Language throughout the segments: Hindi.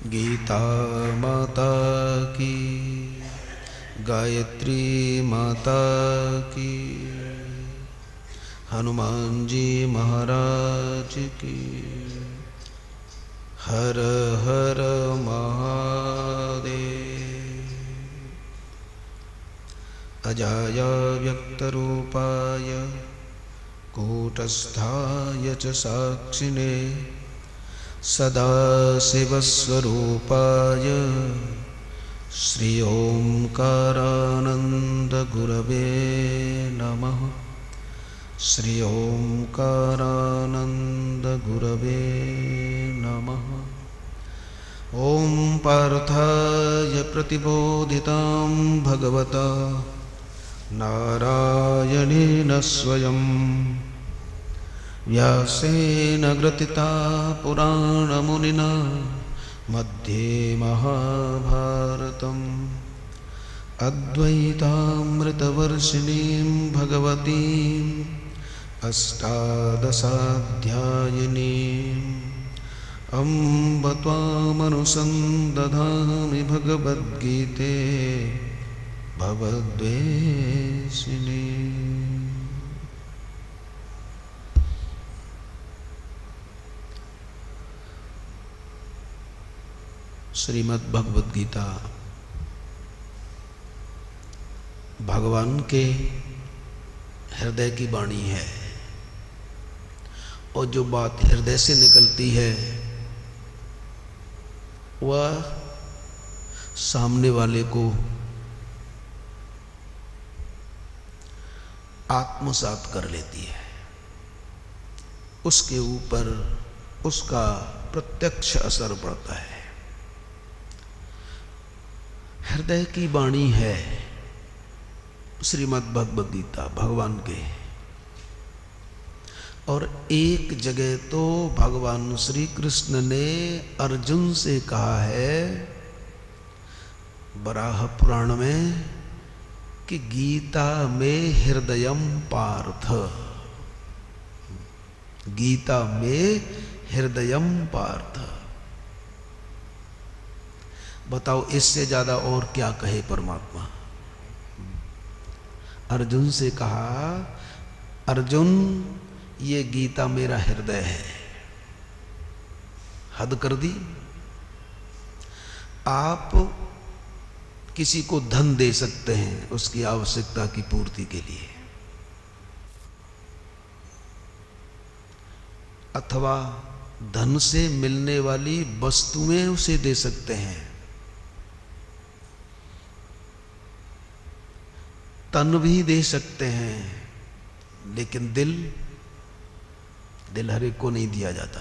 गीता माता की, गायत्री माता की, हनुमान जी महाराज की। हर हर महादेव। अजाय व्यक्तरूपाय कूटस्थाय च साक्षिणे सदाशिवस्वरूपाय श्री ओंकारानंद गुरवे नमः। श्री ओंकारानंद गुरवे नमः। ओं पार्थाय प्रतिबोधितां भगवता नारायणेन स्वयं व्यासेन ग्रथिता पुराणमुनिना मध्ये महाभारतम्। अद्वैतामृतवर्षिणीं भगवतीम् अष्टादशाध्यायिनीम् अम्ब त्वामनुसन्दधामि भगवद्गीते भवद्वेषिणी। श्रीमद् भगवद गीता भगवान के हृदय की वाणी है, और जो बात हृदय से निकलती है वह सामने वाले को आत्मसात कर लेती है, उसके ऊपर उसका प्रत्यक्ष असर पड़ता है। हृदय की वाणी है श्रीमद् भगवद गीता भगवान के। और एक जगह तो भगवान श्री कृष्ण ने अर्जुन से कहा है बराह पुराण में कि गीता में हृदयम पार्थ, गीता में हृदयम पार्थ। बताओ इससे ज्यादा और क्या कहे परमात्मा। अर्जुन से कहा अर्जुन ये गीता मेरा हृदय है। हद कर दी। आप किसी को धन दे सकते हैं उसकी आवश्यकता की पूर्ति के लिए, अथवा धन से मिलने वाली वस्तुएं उसे दे सकते हैं, तन भी दे सकते हैं, लेकिन दिल हर एक को नहीं दिया जाता।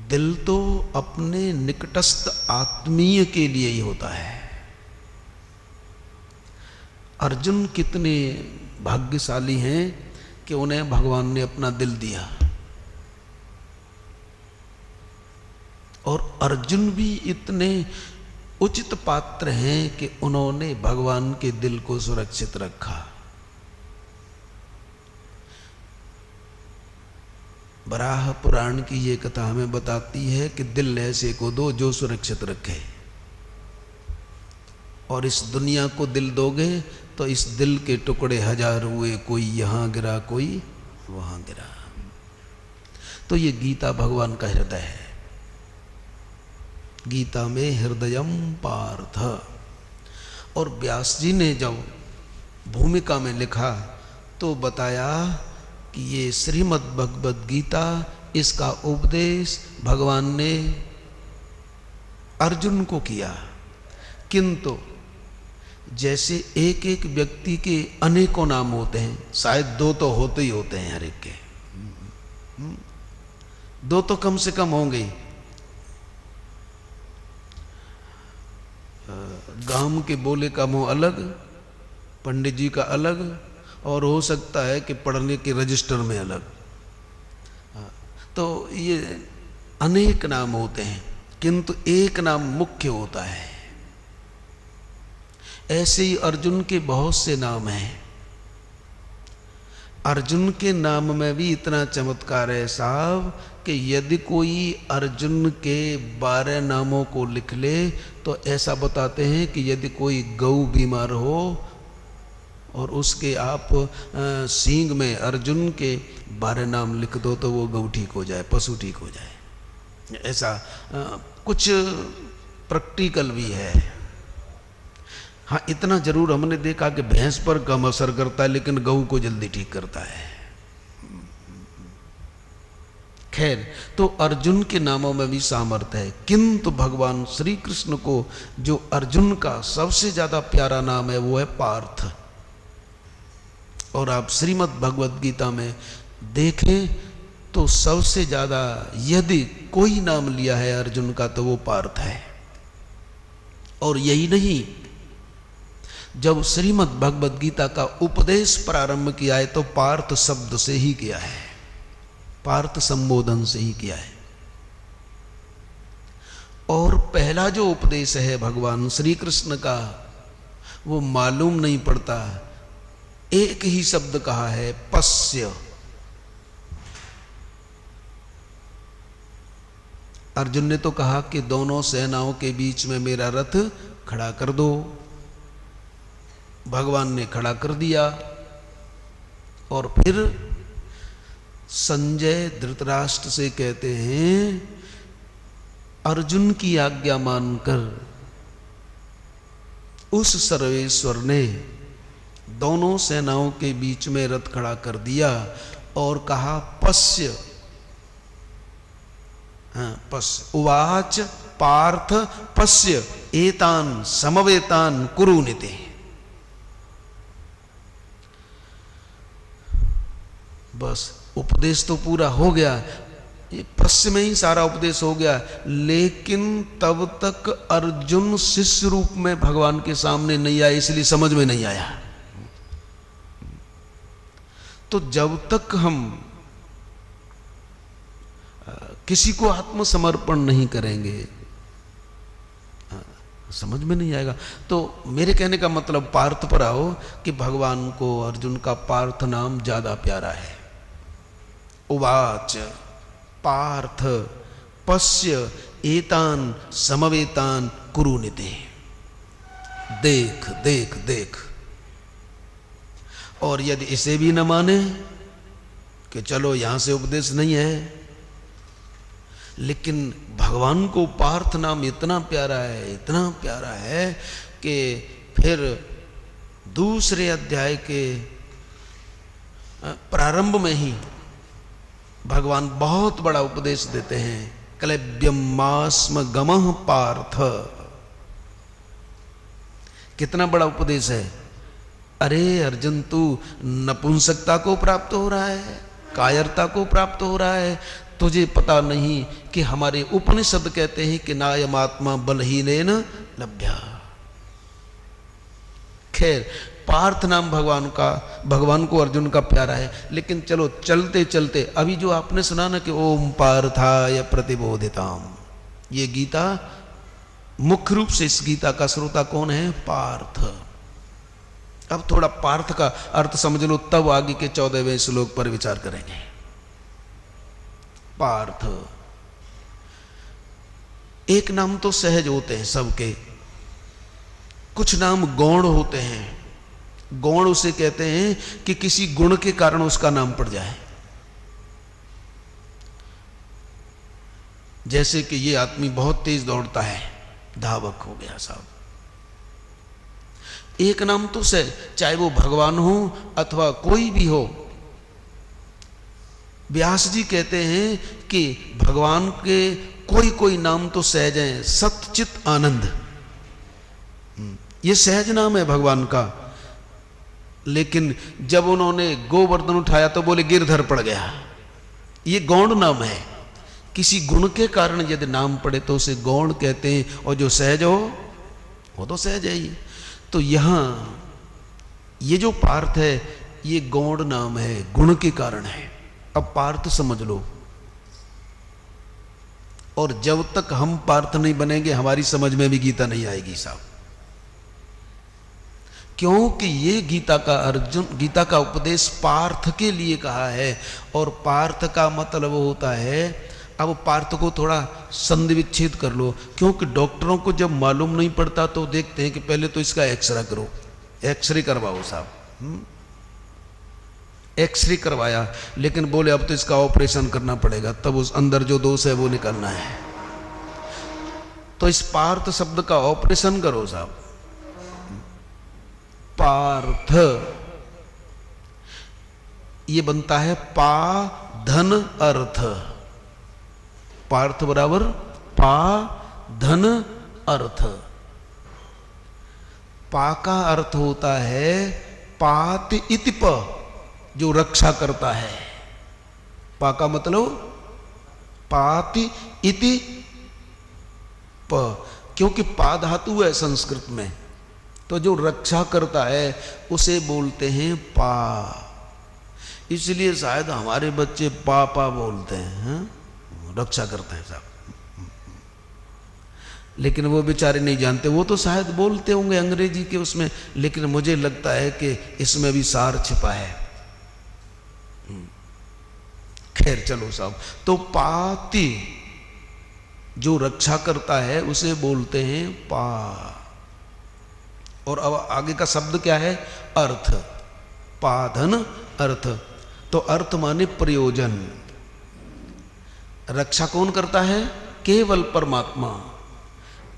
दिल तो अपने निकटस्थ आत्मीय के लिए ही होता है। अर्जुन कितने भाग्यशाली हैं कि उन्हें भगवान ने अपना दिल दिया, और अर्जुन भी इतने उचित पात्र हैं कि उन्होंने भगवान के दिल को सुरक्षित रखा। बराह पुराण की ये कथा हमें बताती है कि दिल ऐसे को दो जो सुरक्षित रखे, और इस दुनिया को दिल दोगे तो इस दिल के टुकड़े हजार हुए, कोई यहां गिरा कोई वहां गिरा। तो ये गीता भगवान का हृदय है। गीता में हृदयम पार्थ। और व्यास जी ने जब भूमिका में लिखा तो बताया कि ये श्रीमद् भगवद गीता, इसका उपदेश भगवान ने अर्जुन को किया, किंतु जैसे एक एक व्यक्ति के अनेकों नाम होते हैं, शायद दो तो होते ही होते हैं हर एक के, दो तो कम से कम होंगे। गांव के बोले का मुंह अलग, पंडित जी का अलग, और हो सकता है कि पढ़ने के रजिस्टर में अलग। तो ये अनेक नाम होते हैं, किंतु एक नाम मुख्य होता है। ऐसे ही अर्जुन के बहुत से नाम हैं। अर्जुन के नाम में भी इतना चमत्कार है साहब कि यदि कोई अर्जुन के 12 नामों को लिख ले तो ऐसा बताते हैं कि यदि कोई गऊ बीमार हो और उसके आप सींग में अर्जुन के 12 नाम लिख दो तो वो गऊ ठीक हो जाए, पशु ठीक हो जाए। ऐसा कुछ प्रैक्टिकल भी है। हाँ, इतना जरूर हमने देखा कि भैंस पर कम असर करता है लेकिन गऊ को जल्दी ठीक करता है। खैर, तो अर्जुन के नामों में भी सामर्थ्य है, किंतु भगवान श्री कृष्ण को जो अर्जुन का सबसे ज्यादा प्यारा नाम है वो है पार्थ। और आप श्रीमद् भगवद गीता में देखें तो सबसे ज्यादा यदि कोई नाम लिया है अर्जुन का तो वो पार्थ है। और यही नहीं, जब श्रीमद् भगवद गीता का उपदेश प्रारंभ किया है तो पार्थ शब्द से ही किया है, पार्थ संबोधन से ही किया है। और पहला जो उपदेश है भगवान श्री कृष्ण का वो मालूम नहीं पड़ता, एक ही शब्द कहा है, पश्य। अर्जुन ने तो कहा कि दोनों सेनाओं के बीच में मेरा रथ खड़ा कर दो। भगवान ने खड़ा कर दिया और फिर संजय धृतराष्ट्र से कहते हैं, अर्जुन की आज्ञा मानकर उस सर्वेश्वर ने दोनों सेनाओं के बीच में रथ खड़ा कर दिया और कहा पश्य। पश्य उवाच पार्थ पश्य एतान समवेतान कुरु निते। बस उपदेश तो पूरा हो गया, ये पश्य में ही सारा उपदेश हो गया, लेकिन तब तक अर्जुन शिष्य रूप में भगवान के सामने नहीं आया, इसलिए समझ में नहीं आया। तो जब तक हम किसी को आत्मसमर्पण नहीं करेंगे समझ में नहीं आएगा। तो मेरे कहने का मतलब पार्थ पर आओ कि भगवान को अर्जुन का पार्थ नाम ज्यादा प्यारा है। उवाच पार्थ पश्य एतान समवेतान कुरु निते। देख देख देख। और यदि इसे भी न माने कि चलो यहां से उपदेश नहीं है, लेकिन भगवान को पार्थ नाम इतना प्यारा है, इतना प्यारा है कि फिर दूसरे अध्याय के प्रारंभ में ही भगवान बहुत बड़ा उपदेश देते हैं, क्लैब्यमास्म गमः पार्थ। कितना बड़ा उपदेश है। अरे अर्जुन, तू नपुंसकता को प्राप्त हो रहा है, कायरता को प्राप्त हो रहा है, तुझे पता नहीं कि हमारे उपनिषद कहते हैं कि नायमात्मा बलहीनेन लभ्या। खैर, पार्थ नाम भगवान को अर्जुन का प्यारा है। लेकिन चलो चलते चलते अभी जो आपने सुना ना कि ओम पार्थाय प्रतिबोधिताम, ये गीता मुख्य रूप से इस गीता का श्रोता कौन है? पार्थ। अब थोड़ा पार्थ का अर्थ समझ लो, तब आगे के 14वें श्लोक पर विचार करेंगे। पार्थ, एक नाम तो सहज होते हैं सबके, कुछ नाम गौण होते हैं। गौण उसे कहते हैं कि किसी गुण के कारण उसका नाम पड़ जाए। जैसे कि ये आदमी बहुत तेज दौड़ता है, धावक हो गया साहब। एक नाम तो सहज, चाहे वो भगवान हो अथवा कोई भी हो। व्यास जी कहते हैं कि भगवान के कोई कोई नाम तो सहज हैं, सतचित आनंद, ये सहज नाम है भगवान का। लेकिन जब उन्होंने गोवर्धन उठाया तो बोले गिरधर पड़ गया, ये गौण नाम है। किसी गुण के कारण यदि नाम पड़े तो उसे गौण कहते हैं, और जो सहज हो वो तो सहज है ही। तो यहां ये जो पार्थ है ये गौण नाम है, गुण के कारण है। अब पार्थ समझ लो। और जब तक हम पार्थ नहीं बनेंगे हमारी समझ में भी गीता नहीं आएगी साहब। क्योंकि ये गीता का उपदेश पार्थ के लिए कहा है, और पार्थ का मतलब होता है, अब पार्थ को थोड़ा संधि विच्छेद कर लो, क्योंकि डॉक्टरों को जब मालूम नहीं पड़ता तो देखते हैं कि पहले तो इसका एक्सरे करो, एक्सरे करवाओ साहब। एक्सरे करवाया, लेकिन बोले अब तो इसका ऑपरेशन करना पड़ेगा, तब उस अंदर जो दोष है वो निकलना है। तो इस पार्थ शब्द का ऑपरेशन करो साहब। पार्थ ये बनता है पा धन अर्थ। पार्थ बराबर पा धन अर्थ। पा का अर्थ होता है पाति इति प, जो रक्षा करता है। पा का मतलब पाति इति प, क्योंकि पा धातु है संस्कृत में, तो जो रक्षा करता है उसे बोलते हैं पा। इसलिए शायद हमारे बच्चे पापा बोलते हैं, रक्षा करते हैं साहब, लेकिन वो बेचारे नहीं जानते। वो तो शायद बोलते होंगे अंग्रेजी के उसमें, लेकिन मुझे लगता है कि इसमें भी सार छिपा है। खैर चलो साहब, तो पाति जो रक्षा करता है उसे बोलते हैं पा। और अब आगे का शब्द क्या है? अर्थ। पाधन अर्थ, तो अर्थ माने प्रयोजन। रक्षा कौन करता है? केवल परमात्मा।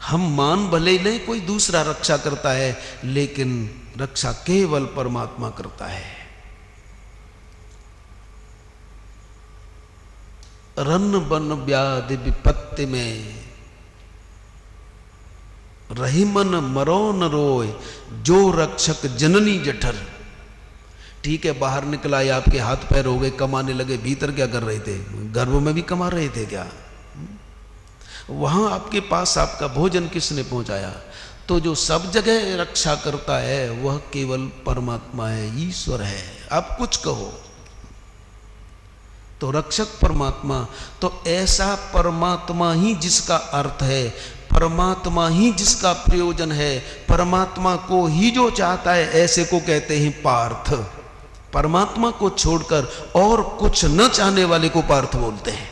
हम मान भले नहीं कोई दूसरा रक्षा करता है, लेकिन रक्षा केवल परमात्मा करता है। रन बन व्याधि विपत्ति में रही मन मरो न रोय, जो रक्षक जननी जठर। ठीक है, बाहर निकला या आपके हाथ पैर हो गए, कमाने लगे, भीतर क्या कर रहे थे? गर्भ में भी कमा रहे थे क्या? वहां आपके पास आपका भोजन किसने पहुंचाया? तो जो सब जगह रक्षा करता है वह केवल परमात्मा है, ईश्वर है। आप कुछ कहो तो रक्षक परमात्मा। तो ऐसा परमात्मा ही जिसका अर्थ है, परमात्मा ही जिसका प्रयोजन है, परमात्मा को ही जो चाहता है, ऐसे को कहते हैं पार्थ। परमात्मा को छोड़कर और कुछ न चाहने वाले को पार्थ बोलते हैं।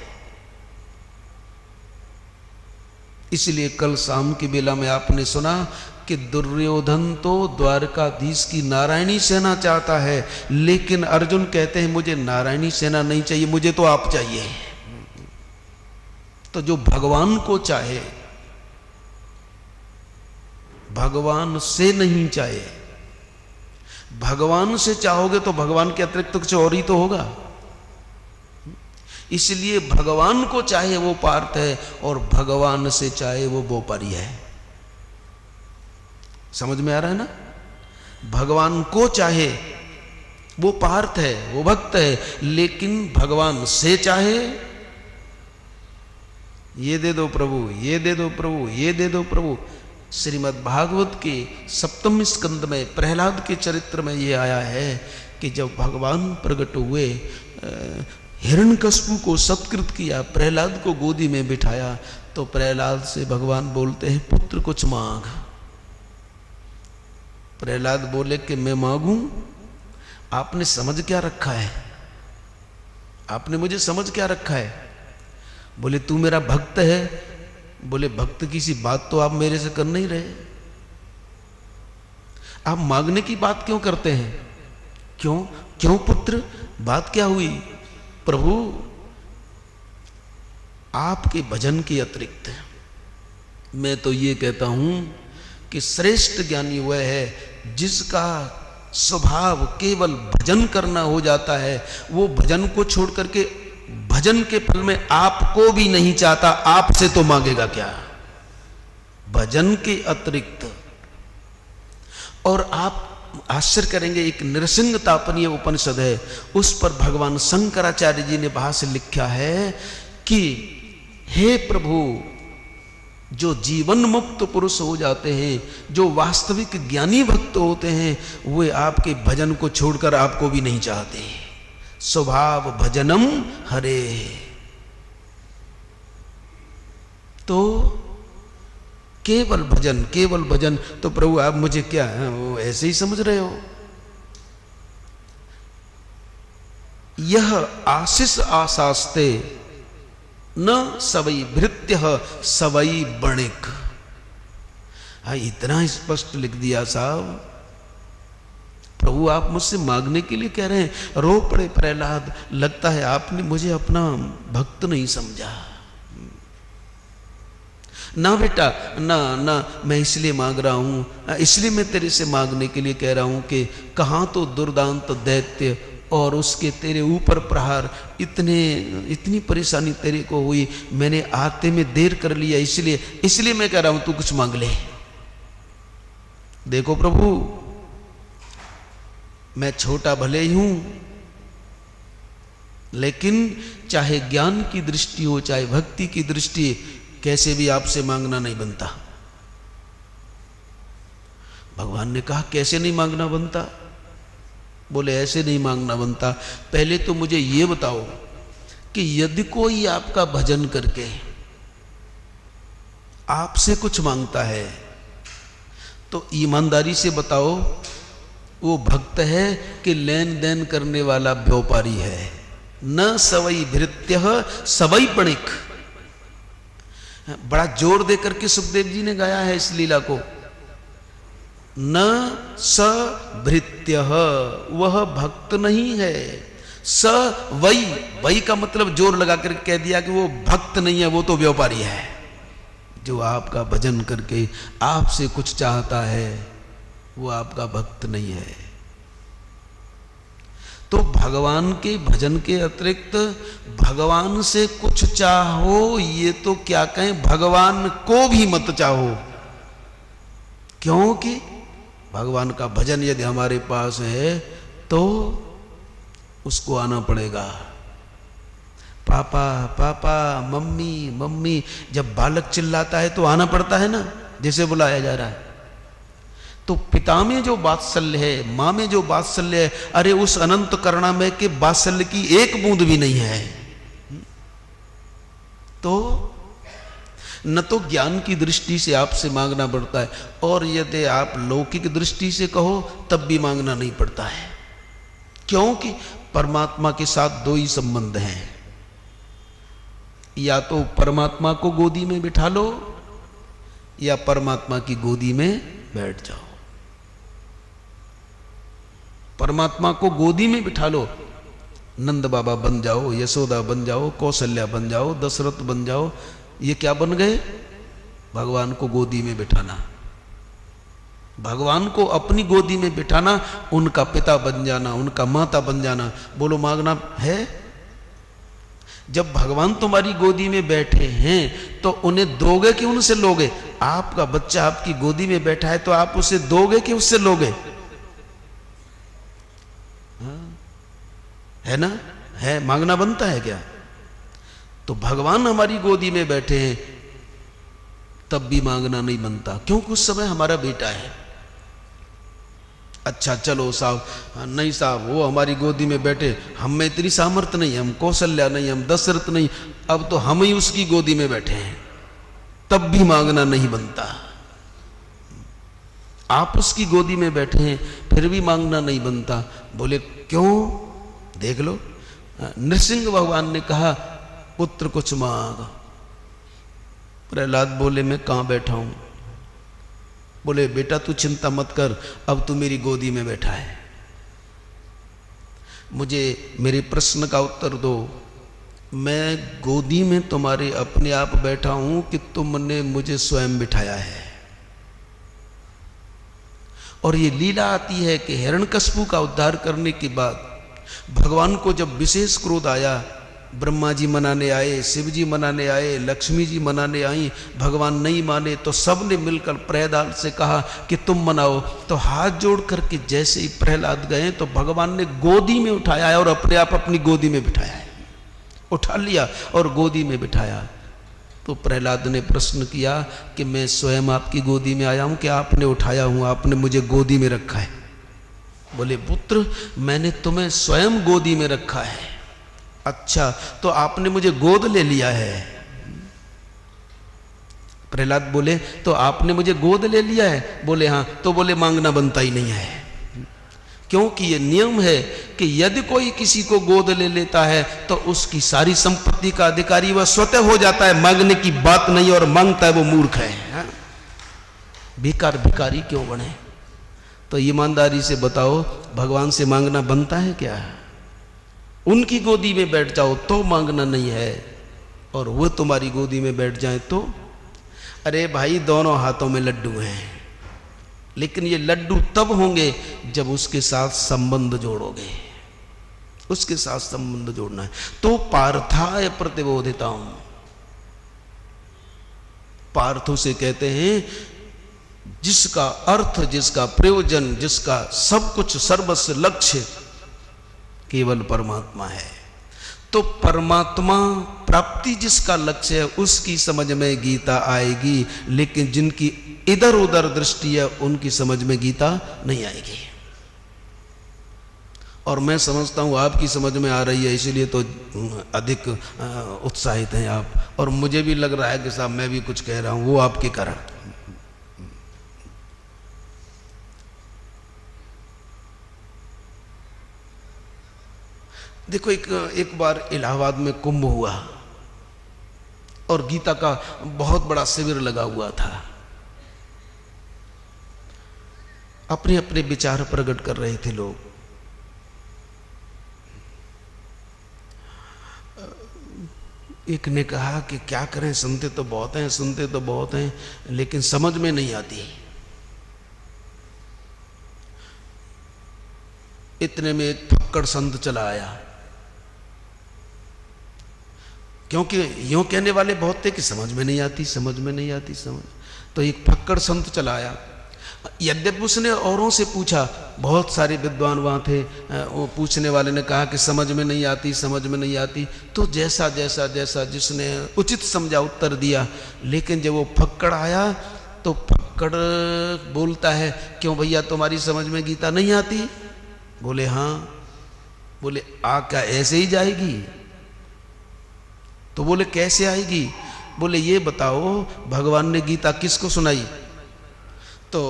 इसलिए कल शाम की बेला में आपने सुना कि दुर्योधन तो द्वारकाधीश की नारायणी सेना चाहता है, लेकिन अर्जुन कहते हैं मुझे नारायणी सेना नहीं चाहिए, मुझे तो आप चाहिए। तो जो भगवान को चाहे, भगवान से नहीं चाहे। भगवान से चाहोगे तो भगवान के अतिरिक्त तो कुछ और ही तो होगा। इसलिए भगवान को चाहे वो पार्थ है, और भगवान से चाहे वो बोपरी है। समझ में आ रहा है ना? भगवान को चाहे वो पार्थ है, वो भक्त है, लेकिन भगवान से चाहे ये दे दो प्रभु, ये दे दो प्रभु, ये दे दो प्रभु। श्रीमद् भागवत के 7वें स्कंद में प्रहलाद के चरित्र में ये आया है कि जब भगवान प्रकट हुए, हिरण्यकश्यप को सत्कृत किया, प्रहलाद को गोदी में बिठाया, तो प्रहलाद से भगवान बोलते हैं पुत्र कुछ मांग। प्रहलाद बोले कि मैं मांगू? आपने समझ क्या रखा है? आपने मुझे समझ क्या रखा है? बोले तू मेरा भक्त है। बोले भक्त की सी बात तो आप मेरे से कर नहीं रहे, आप मांगने की बात क्यों करते हैं? क्यों क्यों पुत्र, बात क्या हुई? प्रभु आपके भजन के अतिरिक्त मैं तो ये कहता हूं कि श्रेष्ठ ज्ञानी वह है जिसका स्वभाव केवल भजन करना हो जाता है। वो भजन को छोड़ करके भजन के फल में आपको भी नहीं चाहता, आपसे तो मांगेगा क्या? भजन के अतिरिक्त। और आप आश्चर्य करेंगे, एक नृसिंह तापनीय उपनिषद है, उस पर भगवान शंकराचार्य जी ने भाष्य लिखा है कि हे प्रभु, जो जीवन मुक्त पुरुष हो जाते हैं, जो वास्तविक ज्ञानी भक्त होते हैं, वे आपके भजन को छोड़कर आपको भी नहीं चाहते। स्वभाव भजनम हरे। तो केवल भजन, केवल भजन। तो प्रभु आप मुझे क्या वो ऐसे ही समझ रहे हो? यह आशीष आशास्ते न सवई भृत्य सवई बणिक। हाँ, इतना स्पष्ट लिख दिया साहब। प्रभु आप मुझसे मांगने के लिए कह रहे हैं। रो पड़े प्रहलाद, लगता है आपने मुझे अपना भक्त नहीं समझा। ना बेटा, ना ना, मैं इसलिए मांग रहा हूं, इसलिए मैं तेरे से मांगने के लिए कह रहा हूं कि कहां तो दुर्दांत दैत्य और उसके तेरे ऊपर प्रहार, इतनी परेशानी तेरे को हुई, मैंने आते में देर कर लिया, इसलिए मैं कह रहा हूं तू कुछ मांग ले। देखो प्रभु, मैं छोटा भले ही हूं, लेकिन चाहे ज्ञान की दृष्टि हो चाहे भक्ति की दृष्टि, कैसे भी आपसे मांगना नहीं बनता। भगवान ने कहा कैसे नहीं मांगना बनता? बोले ऐसे नहीं मांगना बनता। पहले तो मुझे ये बताओ कि यदि कोई आपका भजन करके आपसे कुछ मांगता है तो ईमानदारी से बताओ वो भक्त है कि लेन देन करने वाला व्यापारी है? न सवई भृत्य सवई बणिक। बड़ा जोर दे करके सुखदेव जी ने गाया है इस लीला को। न स भृत्य, वह भक्त नहीं है। स वई, वई का मतलब जोर लगा कर कह दिया कि वो भक्त नहीं है, वो तो व्यापारी है। जो आपका भजन करके आपसे कुछ चाहता है वो आपका भक्त नहीं है। तो भगवान के भजन के अतिरिक्त भगवान से कुछ चाहो, ये तो क्या कहें, भगवान को भी मत चाहो। क्योंकि भगवान का भजन यदि हमारे पास है तो उसको आना पड़ेगा। पापा पापा, मम्मी मम्मी, जब बालक चिल्लाता है तो आना पड़ता है ना, जैसे बुलाया जा रहा है। तो पिता में जो वात्सल्य है, मां में जो वात्सल्य है, अरे उस अनंत करुणामय के वात्सल्य की एक बूंद भी नहीं है। तो न तो ज्ञान की दृष्टि से आपसे मांगना पड़ता है, और यदि आप लौकिक दृष्टि से कहो तब भी मांगना नहीं पड़ता है। क्योंकि परमात्मा के साथ दो ही संबंध हैं, या तो परमात्मा को गोदी में बिठा लो या परमात्मा की गोदी में बैठ जाओ। परमात्मा को गोदी में बिठा लो, नंद बाबा बन जाओ, यशोदा बन जाओ, कौशल्या बन जाओ, दशरथ बन जाओ, ये क्या बन गए? भगवान को गोदी में बिठाना। भगवान को अपनी गोदी में बिठाना, उनका पिता बन जाना, उनका माता बन जाना। बोलो मांगना है? जब भगवान तुम्हारी गोदी में बैठे हैं तो उन्हें दोगे कि उनसे लोगे? आपका बच्चा आपकी गोदी में बैठा है तो आप उसे दोगे कि उससे लोगे? है ना? है, मांगना बनता है क्या? तो भगवान हमारी गोदी में बैठे हैं तब भी मांगना नहीं बनता, क्योंकि उस समय हमारा बेटा है। अच्छा चलो साहब, नहीं साहब वो हमारी गोदी में बैठे, हम में इतनी सामर्थ्य नहीं, हम कौशल्या नहीं, हम दशरथ नहीं, अब तो हम ही उसकी गोदी में बैठे हैं, तब भी मांगना नहीं बनता। आप उसकी गोदी में बैठे हैं फिर भी मांगना नहीं बनता। बोले क्यों? देख लो, नृसिंह भगवान ने कहा पुत्र कुछ मांग। प्रहलाद बोले मैं कहां बैठा हूं? बोले बेटा तू चिंता मत कर, अब तू मेरी गोदी में बैठा है, मुझे मेरे प्रश्न का उत्तर दो। मैं गोदी में तुम्हारे अपने आप बैठा हूं कि तुमने मुझे स्वयं बिठाया है? और ये लीला आती है कि हिरण्यकशिपु का उद्धार करने के बाद भगवान को जब विशेष क्रोध आया, ब्रह्मा जी मनाने आए, शिव जी मनाने आए, लक्ष्मी जी मनाने आई, भगवान नहीं माने तो सब ने मिलकर प्रहलाद से कहा कि तुम मनाओ। तो हाथ जोड़ करके जैसे ही प्रहलाद गए तो भगवान ने गोदी में उठाया है और अपने आप अपनी गोदी में बिठाया है, उठा लिया और गोदी में बिठाया। तो प्रहलाद ने प्रश्न किया कि मैं स्वयं आपकी गोदी में आया हूं कि आपने उठाया हूं, आपने मुझे गोदी में रखा है? बोले पुत्र मैंने तुम्हें स्वयं गोदी में रखा है। अच्छा तो आपने मुझे गोद ले लिया है? प्रहलाद बोले तो आपने मुझे गोद ले लिया है? बोले हाँ। तो बोले मांगना बनता ही नहीं है, क्योंकि ये नियम है कि यदि कोई किसी को गोद ले लेता है तो उसकी सारी संपत्ति का अधिकारी वह स्वतः हो जाता है, मांगने की बात नहीं, और मांगता है वो मूर्ख है। बेकार भिखारी क्यों बने? तो ईमानदारी से बताओ, भगवान से मांगना बनता है क्या? उनकी गोदी में बैठ जाओ तो मांगना नहीं है, और वो तुम्हारी गोदी में बैठ जाए तो? अरे भाई, दोनों हाथों में लड्डू हैं, लेकिन ये लड्डू तब होंगे जब उसके साथ संबंध जोड़ोगे, उसके साथ संबंध जोड़ना है। तो पार्थाय प्रतिबोधिताम, पार्थ उसे कहते हैं जिसका अर्थ, जिसका प्रयोजन, जिसका सब कुछ सर्वस्व लक्ष्य केवल परमात्मा है। तो परमात्मा प्राप्ति जिसका लक्ष्य है उसकी समझ में गीता आएगी, लेकिन जिनकी इधर उधर दृष्टि है उनकी समझ में गीता नहीं आएगी। और मैं समझता हूं आपकी समझ में आ रही है, इसीलिए तो अधिक उत्साहित हैं आप, और मुझे भी लग रहा है कि साहब मैं भी कुछ कह रहा हूं, वो आपके कारण। देखो, एक बार इलाहाबाद में कुंभ हुआ और गीता का बहुत बड़ा शिविर लगा हुआ था। अपने अपने विचार प्रकट कर रहे थे लोग। एक ने कहा कि क्या करें, सुनते तो बहुत हैं, सुनते तो बहुत हैं, लेकिन समझ में नहीं आती। इतने में एक फक्कड़ संत चला आया, क्योंकि यूं कहने वाले बहुत थे कि समझ में नहीं आती, समझ में नहीं आती समझ। तो एक फक्कड़ संत चला आया। यद्यपि उसने औरों से पूछा, बहुत सारे विद्वान वहाँ थे, वो पूछने वाले ने कहा कि समझ में नहीं आती, समझ में नहीं आती। तो जैसा जैसा जैसा जिसने उचित समझा उत्तर दिया। लेकिन जब वो फक्कड़ आया तो फक्कड़ बोलता है, क्यों भैया तुम्हारी समझ में गीता नहीं आती? बोले हाँ। बोले आ क्या ऐसे ही जाएगी? तो बोले कैसे आएगी? बोले ये बताओ भगवान ने गीता किसको सुनाई? तो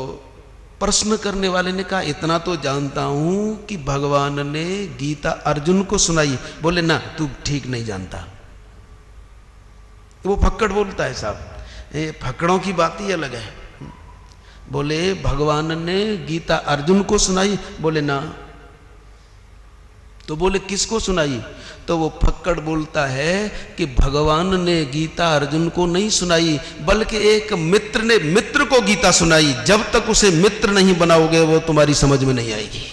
प्रश्न करने वाले ने कहा इतना तो जानता हूं कि भगवान ने गीता अर्जुन को सुनाई। बोले ना, तू ठीक नहीं जानता। वो फक्कड़ बोलता है, साहब फक्कड़ों की बात ही अलग है। बोले भगवान ने गीता अर्जुन को सुनाई? बोले ना। तो बोले किसको सुनाई? तो वो फक्कड़ बोलता है कि भगवान ने गीता अर्जुन को नहीं सुनाई, बल्कि एक मित्र ने मित्र को गीता सुनाई। जब तक उसे मित्र नहीं बनाओगे वो तुम्हारी समझ में नहीं आएगी।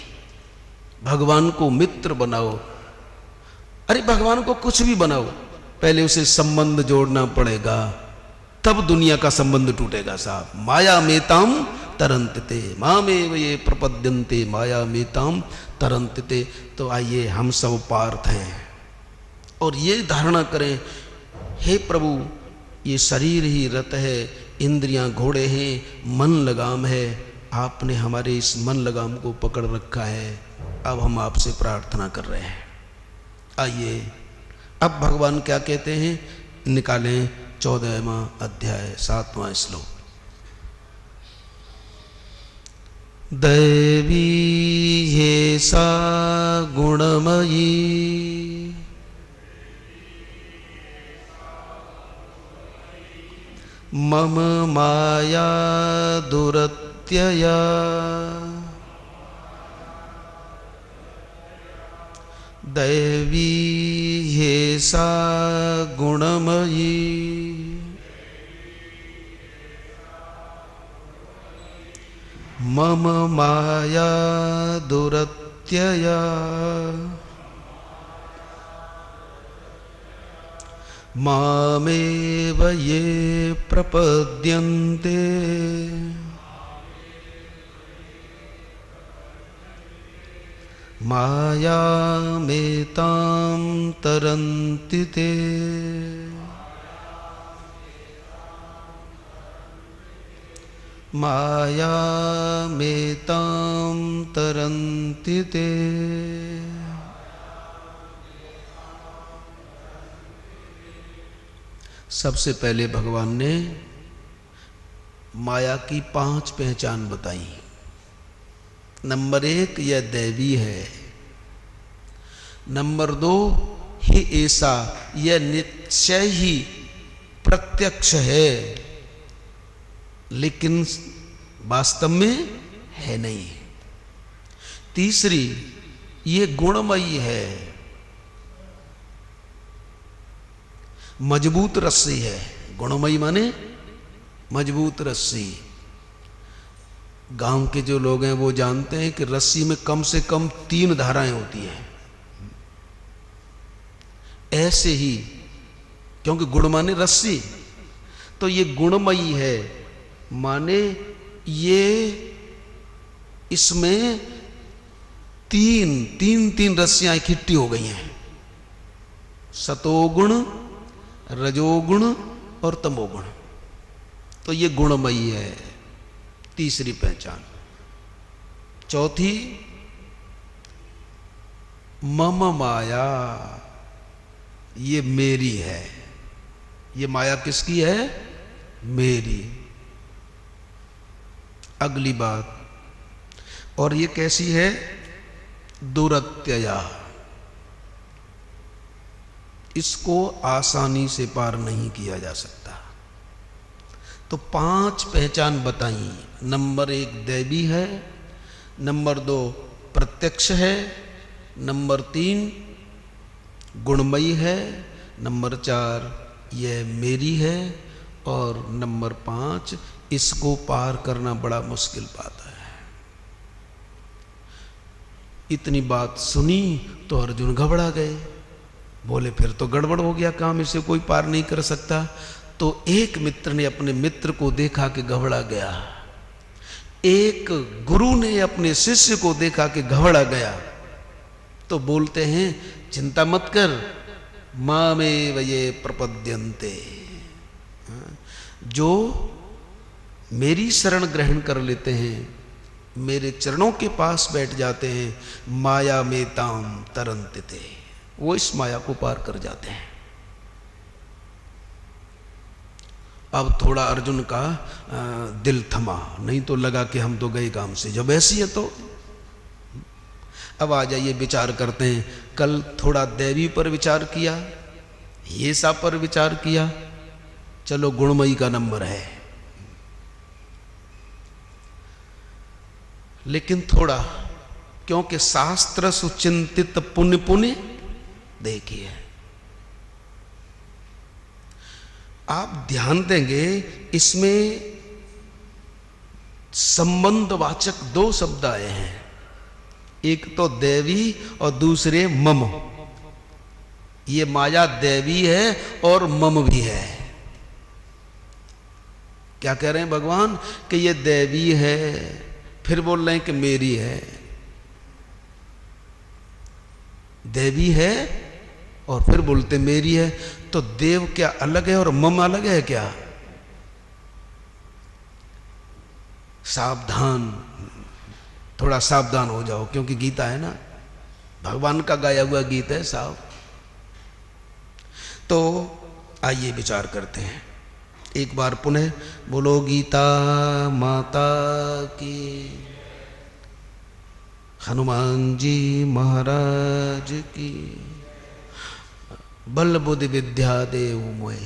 भगवान को मित्र बनाओ। अरे भगवान को कुछ भी बनाओ, पहले उसे संबंध जोड़ना पड़ेगा, तब दुनिया का संबंध टूटेगा। साहब माया मेताम तरंतते मामेव ये प्रपद्यन्ते माया मेताम तरंतते। तो आइए हम सब पार्थ हैं और ये धारणा करें, हे प्रभु ये शरीर ही रथ है, इंद्रियां घोड़े हैं, मन लगाम है, आपने हमारे इस मन लगाम को पकड़ रखा है। अब हम आपसे प्रार्थना कर रहे हैं। आइए अब भगवान क्या कहते हैं, निकालें 14वां अध्याय 7वां श्लोक। दैवी ये सा गुणमयी मम माया दुरत्यया दैवी ये सा गुणमयी मम माया दुरत्यया मामेव ये प्रपद्यन्ते मायामेतां तरन्ति ते। मायामेतां तरन्ति ते। सबसे पहले भगवान ने माया की 5 पहचान बताई। नंबर 1, यह दैवी है। नंबर 2, ही ऐसा, यह निश्चय ही प्रत्यक्ष है, लेकिन वास्तव में है नहीं। तीसरी, ये गुणमयी है, मजबूत रस्सी है। गुणमयी माने मजबूत रस्सी। गांव के जो लोग हैं वो जानते हैं कि रस्सी में कम से कम 3 धाराएं होती हैं। ऐसे ही, क्योंकि गुण माने रस्सी, तो ये गुणमयी है, माने ये इसमें तीन रस्सियां इकट्ठी हो गई हैं, सतोगुण, रजोगुण और तमोगुण। तो ये गुणमयी है, तीसरी पहचान। चौथी, मम माया, ये मेरी है। ये माया किसकी है? मेरी। अगली बात, और ये कैसी है? दुरत्यया, इसको आसानी से पार नहीं किया जा सकता। तो 5 पहचान बताई। नंबर 1 दैवी है, नंबर 2 प्रत्यक्ष है, नंबर 3 गुणमयी है, नंबर 4 यह मेरी है, और नंबर 5 इसको पार करना बड़ा मुश्किल बात है। इतनी बात सुनी तो अर्जुन घबरा गए, बोले फिर तो गड़बड़ हो गया काम, इसे कोई पार नहीं कर सकता। तो एक मित्र ने अपने मित्र को देखा कि घबरा गया, एक गुरु ने अपने शिष्य को देखा कि घबरा गया, तो बोलते हैं चिंता मत कर, मामेव ये प्रपद्यन्ते, जो मेरी शरण ग्रहण कर लेते हैं, मेरे चरणों के पास बैठ जाते हैं, माया में ताम तरंते, वो इस माया को पार कर जाते हैं। अब थोड़ा अर्जुन का दिल थमा, नहीं तो लगा कि हम तो गए काम से। जब ऐसी है तो अब आ जाइए विचार करते हैं। कल थोड़ा दैवी पर विचार किया, ये सब पर विचार किया, चलो गुणमयी का नंबर है। लेकिन थोड़ा, क्योंकि शास्त्र सुचिंतित पुण्य पुण्य देखिए, आप ध्यान देंगे इसमें संबंधवाचक 2 शब्द आए हैं, एक तो देवी और दूसरे मम। ये माया देवी है और मम भी है। क्या कह रहे हैं भगवान? कि ये देवी है, फिर बोल रहे हैं कि मेरी है। देवी है और फिर बोलते मेरी है। तो देव क्या अलग है और मम अलग है क्या? सावधान, थोड़ा सावधान हो जाओ, क्योंकि गीता है ना, भगवान का गाया हुआ गीत है साहब। तो आइए विचार करते हैं एक बार पुनः। बोलो गीता माता की, हनुमान जी महाराज की। बल बुद्धि विद्या देव मोय,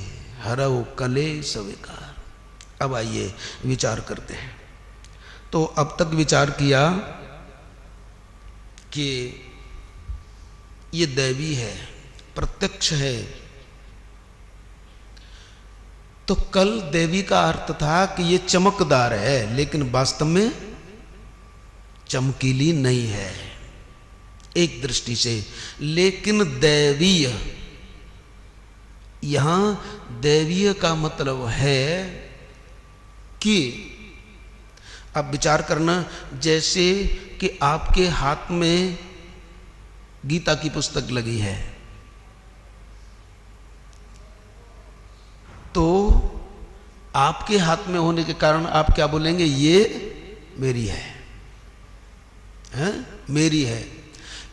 हरऊ कलेश विकार। अब आइए विचार करते हैं। तो अब तक विचार किया कि ये दैवी है, प्रत्यक्ष है। तो कल देवी का अर्थ था कि ये चमकदार है, लेकिन वास्तव में चमकीली नहीं है एक दृष्टि से। लेकिन दैवीय, यहां दैवीय का मतलब है कि, अब विचार करना, जैसे कि आपके हाथ में गीता की पुस्तक लगी है, तो आपके हाथ में होने के कारण आप क्या बोलेंगे? ये मेरी है, मेरी है।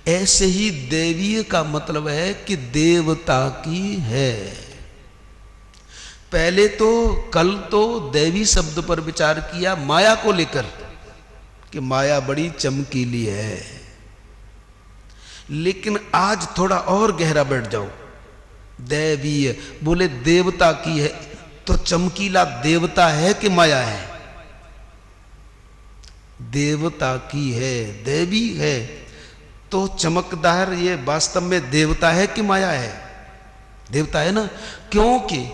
ऐसे ही देवीय का मतलब है कि देवता की है। पहले तो कल तो दैवी शब्द पर विचार किया माया को लेकर कि माया बड़ी चमकीली है, लेकिन आज थोड़ा और गहरा बैठ जाओ। दैवीय बोले देवता की है, तो चमकीला देवता है कि माया है? देवता की है, देवी है, तो चमकदार ये वास्तव में देवता है कि माया है? देवता है ना। क्योंकि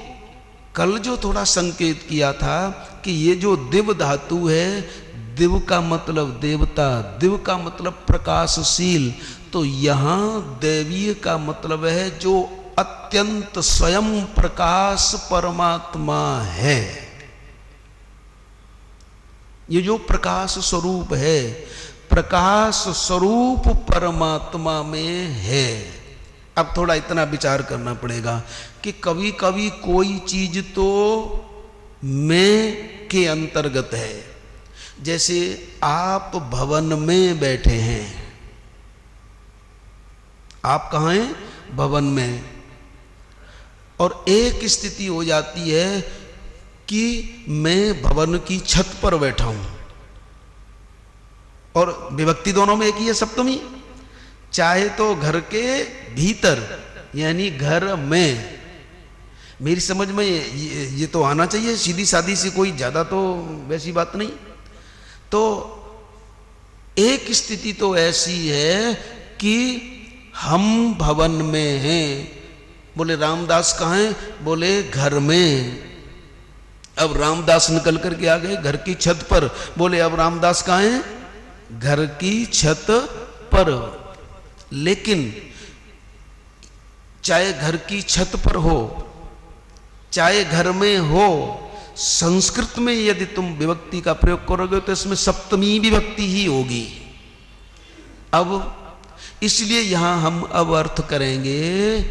कल जो थोड़ा संकेत किया था कि ये जो दिव धातु है, दिव का मतलब देवता, दिव का मतलब प्रकाशशील, तो यहां दैवीय का मतलब है जो अत्यंत स्वयं प्रकाश परमात्मा है। ये जो प्रकाश स्वरूप है, प्रकाश स्वरूप परमात्मा में है। अब थोड़ा इतना विचार करना पड़ेगा कि कभी कभी कोई चीज तो मैं के अंतर्गत है। जैसे आप भवन में बैठे हैं, आप कहाँ हैं? भवन में। और एक स्थिति हो जाती है कि मैं भवन की छत पर बैठा हूं, और विभक्ति दोनों में एक ही है, सप्तमी। चाहे तो घर के भीतर यानी घर में, मेरी समझ में ये तो आना चाहिए सीधी सादी सी, कोई ज्यादा तो वैसी बात नहीं। तो एक स्थिति तो ऐसी है कि हम भवन में हैं। बोले रामदास कहाँ हैं? बोले घर में। अब रामदास निकल करके आ गए घर की छत पर। बोले अब रामदास कहाँ हैं? घर की छत पर। लेकिन चाहे घर की छत पर हो, चाहे घर में हो, संस्कृत में यदि तुम विभक्ति का प्रयोग करोगे तो इसमें सप्तमी विभक्ति ही होगी। अब इसलिए यहां हम अब अर्थ करेंगे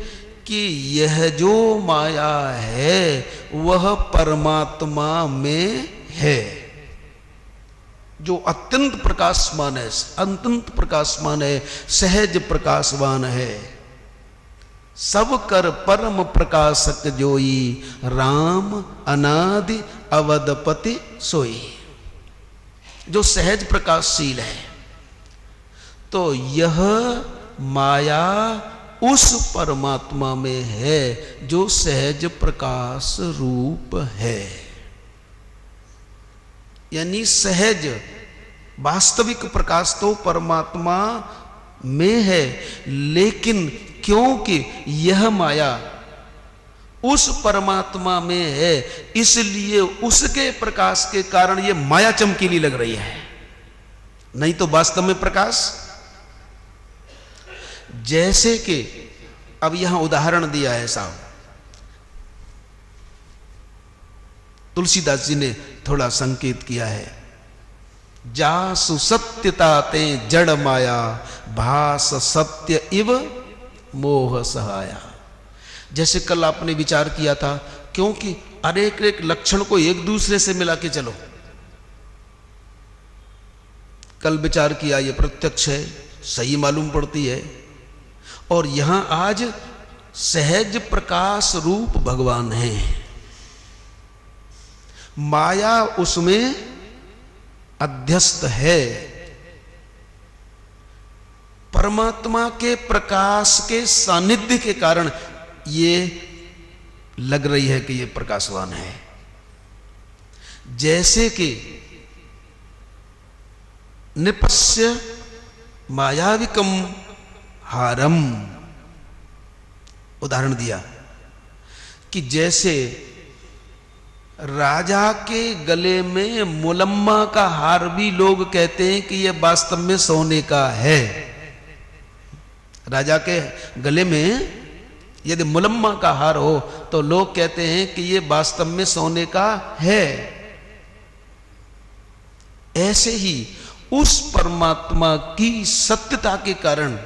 कि यह जो माया है वह परमात्मा में है, जो अत्यंत प्रकाशमान है, अत्यंत प्रकाशमान है, सहज प्रकाशवान है। सब कर परम प्रकाशक जोई, राम अनादि अवधपति सोई। जो सहज प्रकाशशील है, तो यह माया उस परमात्मा में है जो सहज प्रकाश रूप है। यानी सहज वास्तविक प्रकाश तो परमात्मा में है, लेकिन क्योंकि यह माया उस परमात्मा में है, इसलिए उसके प्रकाश के कारण यह माया चमकीली लग रही है, नहीं तो वास्तव में प्रकाश। जैसे कि अब यहां उदाहरण दिया है साहब, तुलसीदास जी ने थोड़ा संकेत किया है। जासु सत्यता ते जड़ माया, भास सत्य इव मोह सहाया। जैसे कल आपने विचार किया था, क्योंकि अनेक एक लक्षण को एक दूसरे से मिला के चलो। कल विचार किया ये प्रत्यक्ष है, सही मालूम पड़ती है, और यहां आज सहज प्रकाश रूप भगवान है, माया उसमें अध्यस्त है। परमात्मा के प्रकाश के सानिध्य के कारण ये लग रही है कि ये प्रकाशवान है। जैसे कि निपस्य मायाविकम हारम, उदाहरण दिया कि जैसे राजा के गले में मुलम्मा का हार भी लोग कहते हैं कि यह वास्तव में सोने का है। राजा के गले में यदि मुलम्मा का हार हो तो लोग कहते हैं कि यह वास्तव में सोने का है। ऐसे ही उस परमात्मा की सत्यता के कारण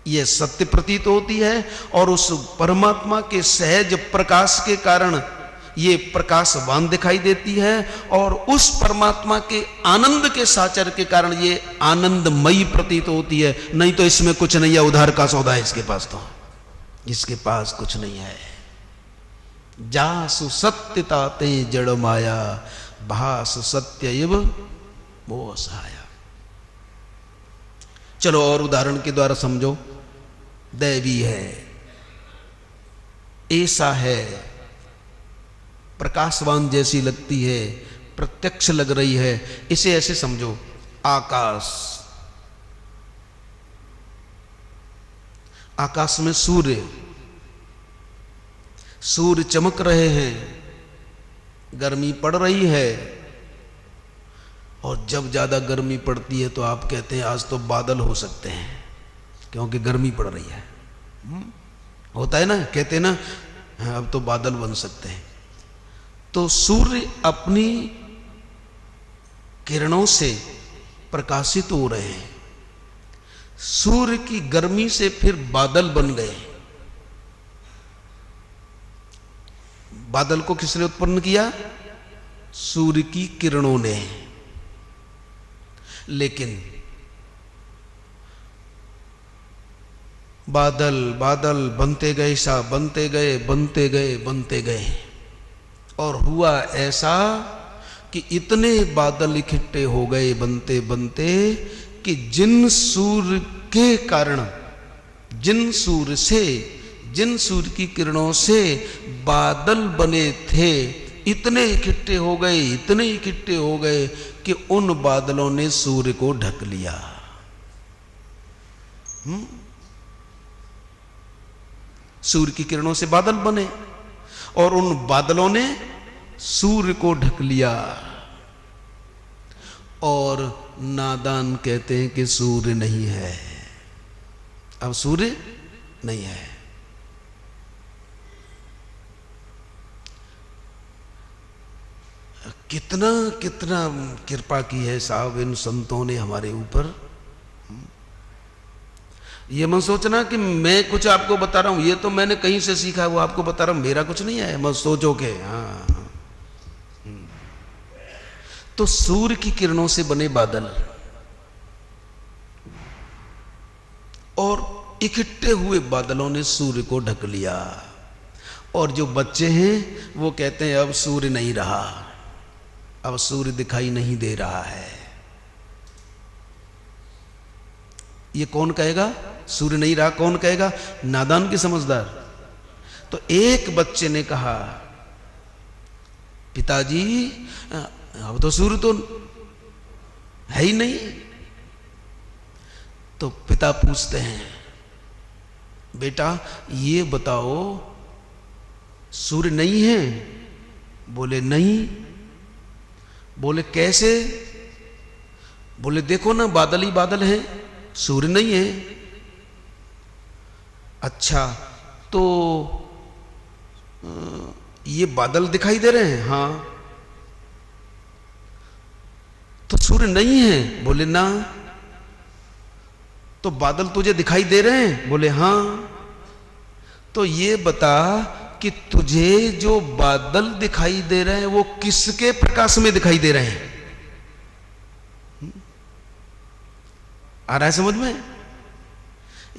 यह सत्य प्रतीत होती है, और उस परमात्मा के सहज प्रकाश के कारण ये प्रकाशवान दिखाई देती है, और उस परमात्मा के आनंद के साचर के कारण ये आनंदमयी प्रतीत होती है। नहीं तो इसमें कुछ नहीं है, उधार का सौदा है इसके पास, तो इसके पास कुछ नहीं है। जासु सत्यता ते जड़ माया, भास सत्य इव मोह सहाया। चलो और उदाहरण के द्वारा समझो। दैवी है, ऐसा है, प्रकाशवान जैसी लगती है, प्रत्यक्ष लग रही है, इसे ऐसे समझो। आकाश, आकाश में सूर्य, सूर्य चमक रहे हैं, गर्मी पड़ रही है, और जब ज्यादा गर्मी पड़ती है तो आप कहते हैं आज तो बादल हो सकते हैं क्योंकि गर्मी पड़ रही है। होता है ना, कहते हैं ना अब तो बादल बन सकते हैं। तो सूर्य अपनी किरणों से प्रकाशित हो रहे हैं, सूर्य की गर्मी से फिर बादल बन गए। बादल को किसने उत्पन्न किया? सूर्य की किरणों ने। लेकिन बादल बादल बनते गए, सा बनते गए बनते गए बनते गए, और हुआ ऐसा कि इतने बादल इकट्ठे हो गए बनते बनते कि जिन सूर्य के कारण, जिन सूर्य की किरणों से बादल बने थे, इतने इकट्ठे हो गए, इतने इकट्ठे हो गए कि उन बादलों ने सूर्य को ढक लिया। सूर्य की किरणों से बादल बने और उन बादलों ने सूर्य को ढक लिया। और नादान कहते हैं कि सूर्य नहीं है, अब सूर्य नहीं है। कितना कितना कृपा की है साहब इन संतों ने हमारे ऊपर। ये मत सोचना कि मैं कुछ आपको बता रहा हूं, ये तो मैंने कहीं से सीखा है वो आपको बता रहा हूं, मेरा कुछ नहीं है, मत सोचो के। हाँ, तो सूर्य की किरणों से बने बादल और इकट्ठे हुए बादलों ने सूर्य को ढक लिया। और जो बच्चे हैं वो कहते हैं अब सूर्य नहीं रहा, अब सूर्य दिखाई नहीं दे रहा है। ये कौन कहेगा सूर्य नहीं रहा? कौन कहेगा? नादान की समझदार। तो एक बच्चे ने कहा पिताजी अब तो सूर्य तो है ही नहीं। तो पिता पूछते हैं बेटा ये बताओ सूर्य नहीं है? बोले नहीं। बोले कैसे? बोले देखो ना बादल ही बादल है, सूर्य नहीं है। अच्छा तो ये बादल दिखाई दे रहे हैं? हाँ। तो सूर्य नहीं है? बोले ना। तो बादल तुझे दिखाई दे रहे हैं? बोले हाँ। तो ये बता कि तुझे जो बादल दिखाई दे रहे हैं वो किसके प्रकाश में दिखाई दे रहे हैं? आ रहा है समझ में?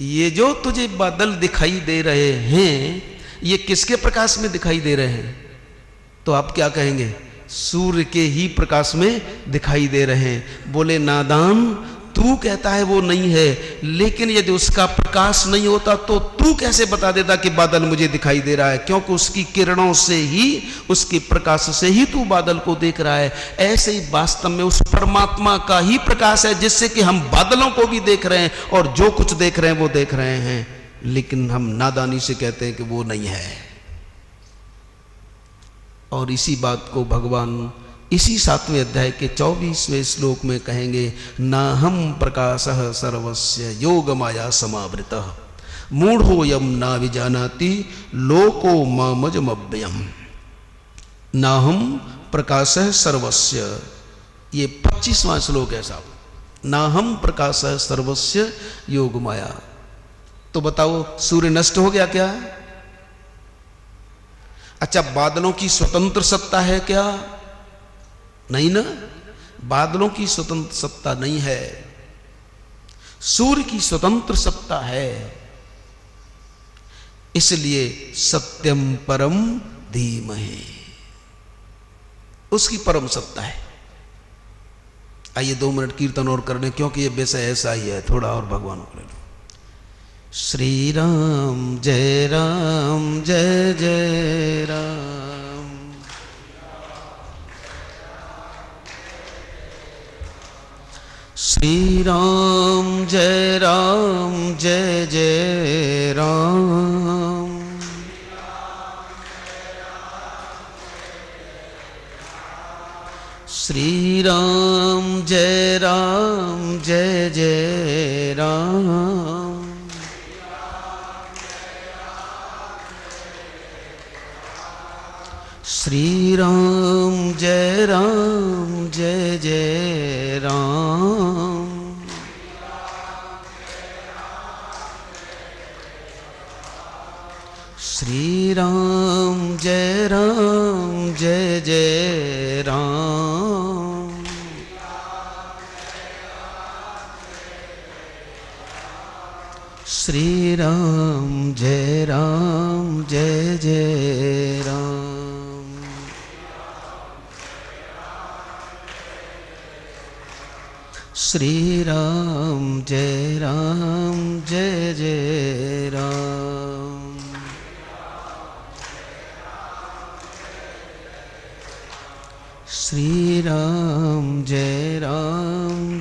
ये जो तुझे बादल दिखाई दे रहे हैं ये किसके प्रकाश में दिखाई दे रहे हैं? तो आप क्या कहेंगे? सूर्य के ही प्रकाश में दिखाई दे रहे हैं। बोले नादान तू कहता है वो नहीं है, लेकिन यदि उसका प्रकाश नहीं होता तो तू कैसे बता देता कि बादल मुझे दिखाई दे रहा है? क्योंकि उसकी किरणों से ही, उसके प्रकाश से ही तू बादल को देख रहा है। ऐसे ही वास्तव में उस परमात्मा का ही प्रकाश है जिससे कि हम बादलों को भी देख रहे हैं और जो कुछ देख रहे हैं वो देख रहे हैं, लेकिन हम नादानी से कहते हैं कि वो नहीं है। और इसी बात को भगवान इसी 7वें अध्याय के 24वें श्लोक में कहेंगे, नाहम प्रकाशः सर्वस्य योग माया समावृतः मूढ़ो यम ना विजानाति लोको मामजमव्ययम्। नाहम प्रकाशः सर्वस्य, ये 25वां श्लोक है साहब। नाहम प्रकाशः सर्वस्य योग माया। तो बताओ सूर्य नष्ट हो गया क्या? अच्छा बादलों की स्वतंत्र सत्ता है क्या? नहीं ना, बादलों की स्वतंत्र सत्ता नहीं है, सूर्य की स्वतंत्र सत्ता है। इसलिए सत्यम परम धीमहि, उसकी परम सत्ता है। आइए 2 मिनट कीर्तन और कर लें, क्योंकि ये विषय ऐसा ही है, थोड़ा और भगवान को ले लो। श्री राम जय जय राम, श्री राम जय जय राम, श्री राम जय जय राम, श्री राम जय जय राम, श्री राम जय जय राम, श्री राम जय जय राम, श्री राम जय जय राम, श्री राम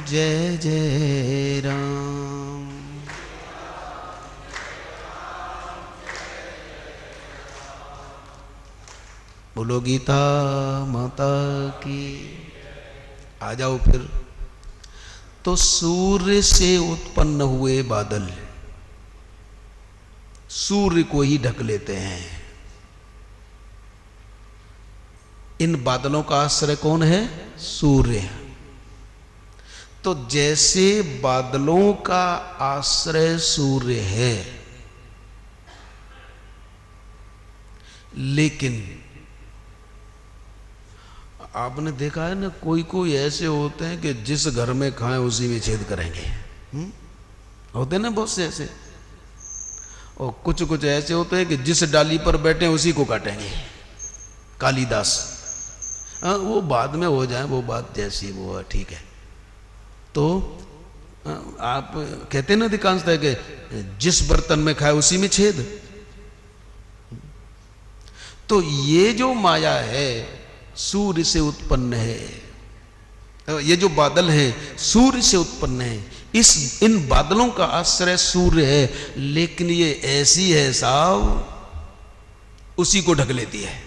जय जय राम, बोलो गीता माता की। आ जाओ फिर। तो सूर्य से उत्पन्न हुए बादल सूर्य को ही ढक लेते हैं। इन बादलों का आश्रय कौन है? सूर्य। तो जैसे बादलों का आश्रय सूर्य है, लेकिन आपने देखा है ना, कोई कोई ऐसे होते हैं कि जिस घर में खाएं उसी में छेद करेंगे। होते ना बहुत से ऐसे। और कुछ कुछ ऐसे होते हैं कि जिस डाली पर बैठे उसी को काटेंगे। कालिदास। वो बाद में हो जाए, वो बात जैसी वो है, ठीक है। तो आप कहते ना अधिकांशतः कि जिस बर्तन में खाए उसी में छेद। तो ये जो माया है सूर्य से उत्पन्न है। ये जो बादल हैं सूर्य से उत्पन्न है। इन बादलों का आश्रय सूर्य है, लेकिन ये ऐसी है साहब, उसी को ढक लेती है।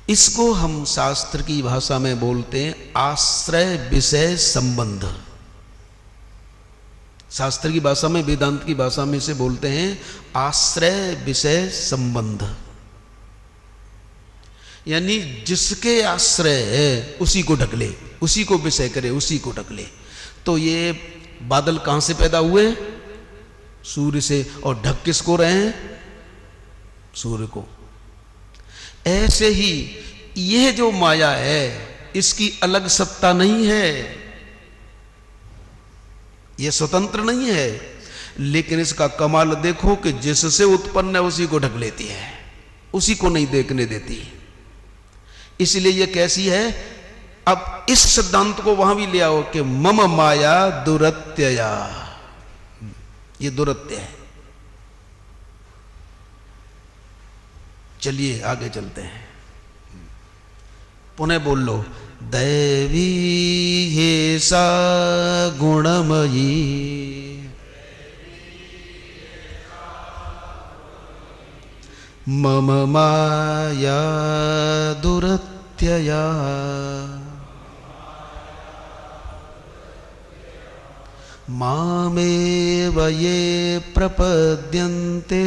इसको हम शास्त्र की भाषा में बोलते हैं आश्रय विषय संबंध। शास्त्र की भाषा में, वेदांत की भाषा में इसे बोलते हैं आश्रय विषय संबंध। यानी जिसके आश्रय है उसी को ढक ले, उसी को विषय करे, उसी को ढक ले। तो ये बादल कहां से पैदा हुए? सूर्य से। और ढक किसको रहे हैं? सूर्य को। ऐसे ही यह जो माया है इसकी अलग सत्ता नहीं है, यह स्वतंत्र नहीं है। लेकिन इसका कमाल देखो कि जिससे उत्पन्न है उसी को ढक लेती है, उसी को नहीं देखने देती। इसलिए ये कैसी है? अब इस सिद्धांत को वहां भी ले आओ कि मम माया दुरत्यया। ये दुरत्य है। चलिए आगे चलते हैं। पुनः बोल लो, दैवी ये सा गुणमयी, मम माया दुरत्यया, मामेव ये प्रपद्यन्ते,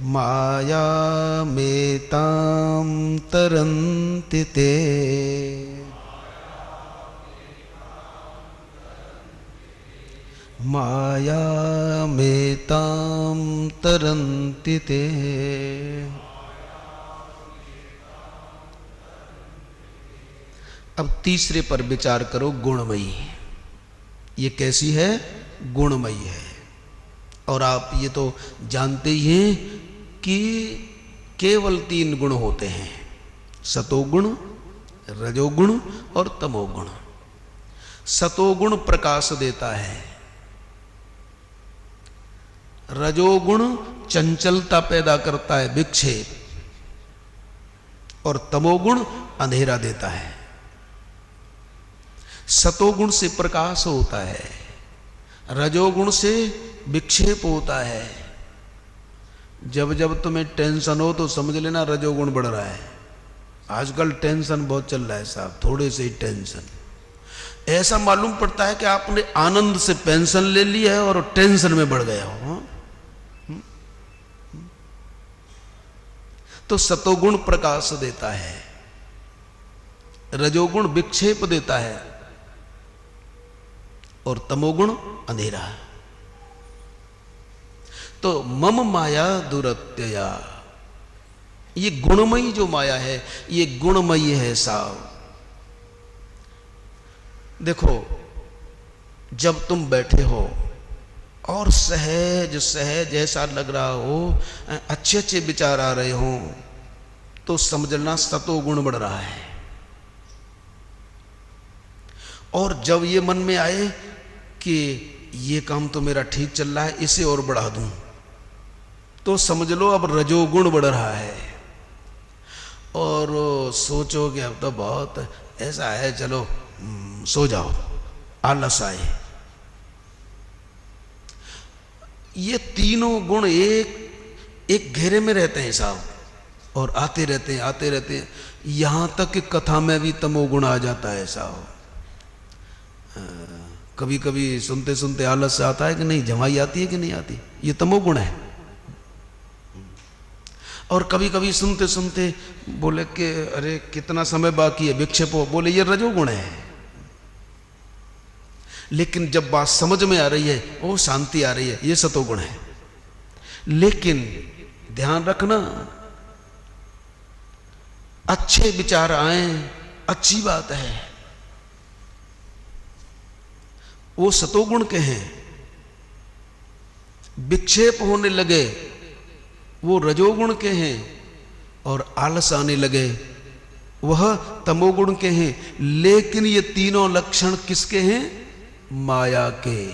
मायामेतां तरन्ति ते। मायामेतां तरन्ति ते। अब तीसरे पर विचार करो, गुणमयी। ये कैसी है? गुणमयी है। और आप ये तो जानते ही हैं कि केवल 3 गुण होते हैं, सतोगुण, रजोगुण और तमोगुण। सतोगुण प्रकाश देता है, रजोगुण चंचलता पैदा करता है, विक्षेप, और तमोगुण अंधेरा देता है। सतोगुण से प्रकाश होता है, रजोगुण से विक्षेप होता है। जब जब तुम्हें टेंशन हो तो समझ लेना रजोगुण बढ़ रहा है। आजकल टेंशन बहुत चल रहा है साहब, थोड़े से ही टेंशन। ऐसा मालूम पड़ता है कि आपने आनंद से पेंशन ले लिया है और टेंशन में बढ़ गया हो। तो सतोगुण प्रकाश देता है, रजोगुण विक्षेप देता है और तमोगुण अंधेरा। तो मम माया दुरत्यया, ये गुणमयी जो माया है ये गुणमयी है साहब। देखो, जब तुम बैठे हो और सहज सहज ऐसा लग रहा हो, अच्छे अच्छे विचार आ रहे हो, तो समझना सतोगुण बढ़ रहा है। और जब ये मन में आए कि ये काम तो मेरा ठीक चल रहा है, इसे और बढ़ा दूं, तो समझ लो अब रजोगुण बढ़ रहा है। और सोचो कि अब तो बहुत ऐसा है, चलो सो जाओ, आलस आए। ये तीनों गुण एक घेरे में रहते हैं साहब, और आते रहते हैं आते रहते हैं, यहां तक कि कथा में भी तमोगुण आ जाता है साहब। कभी कभी सुनते सुनते आलस आता है कि नहीं, जमाई आती है कि नहीं आती, ये तमोगुण है। और कभी कभी सुनते सुनते बोले कि अरे कितना समय बाकी है, विक्षेप हो, बोले ये रजोगुण है। लेकिन जब बात समझ में आ रही है, वो शांति आ रही है, ये सतोगुण है। लेकिन ध्यान रखना, अच्छे विचार आए, अच्छी बात है, वो सतोगुण के हैं। विक्षेप होने लगे, वो रजोगुण के हैं। और आलस आने लगे, वह तमोगुण के हैं। लेकिन ये तीनों लक्षण किसके हैं? माया के।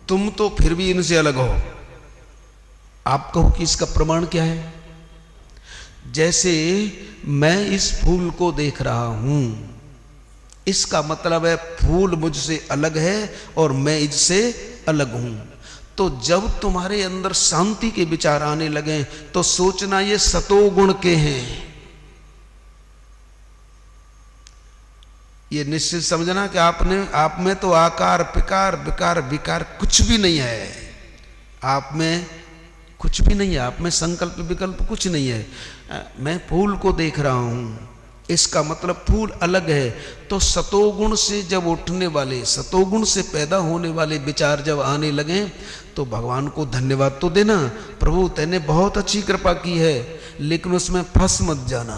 तुम तो फिर भी इनसे अलग हो। आप कहो कि इसका प्रमाण क्या है? जैसे मैं इस फूल को देख रहा हूं, इसका मतलब है फूल मुझसे अलग है और मैं इससे अलग हूं। तो जब तुम्हारे अंदर शांति के विचार आने लगे तो सोचना ये सतोगुण के हैं। ये निश्चित समझना कि आप में तो आकार पिकार विकार विकार कुछ भी नहीं है। आप में कुछ भी नहीं है, आप में संकल्प विकल्प कुछ नहीं है। मैं फूल को देख रहा हूं, इसका मतलब फूल अलग है। तो सतोगुण से जब उठने वाले, सतोगुण से पैदा होने वाले विचार जब आने लगे तो भगवान को धन्यवाद तो देना, प्रभु तैने बहुत अच्छी कृपा की है, लेकिन उसमें फंस मत जाना।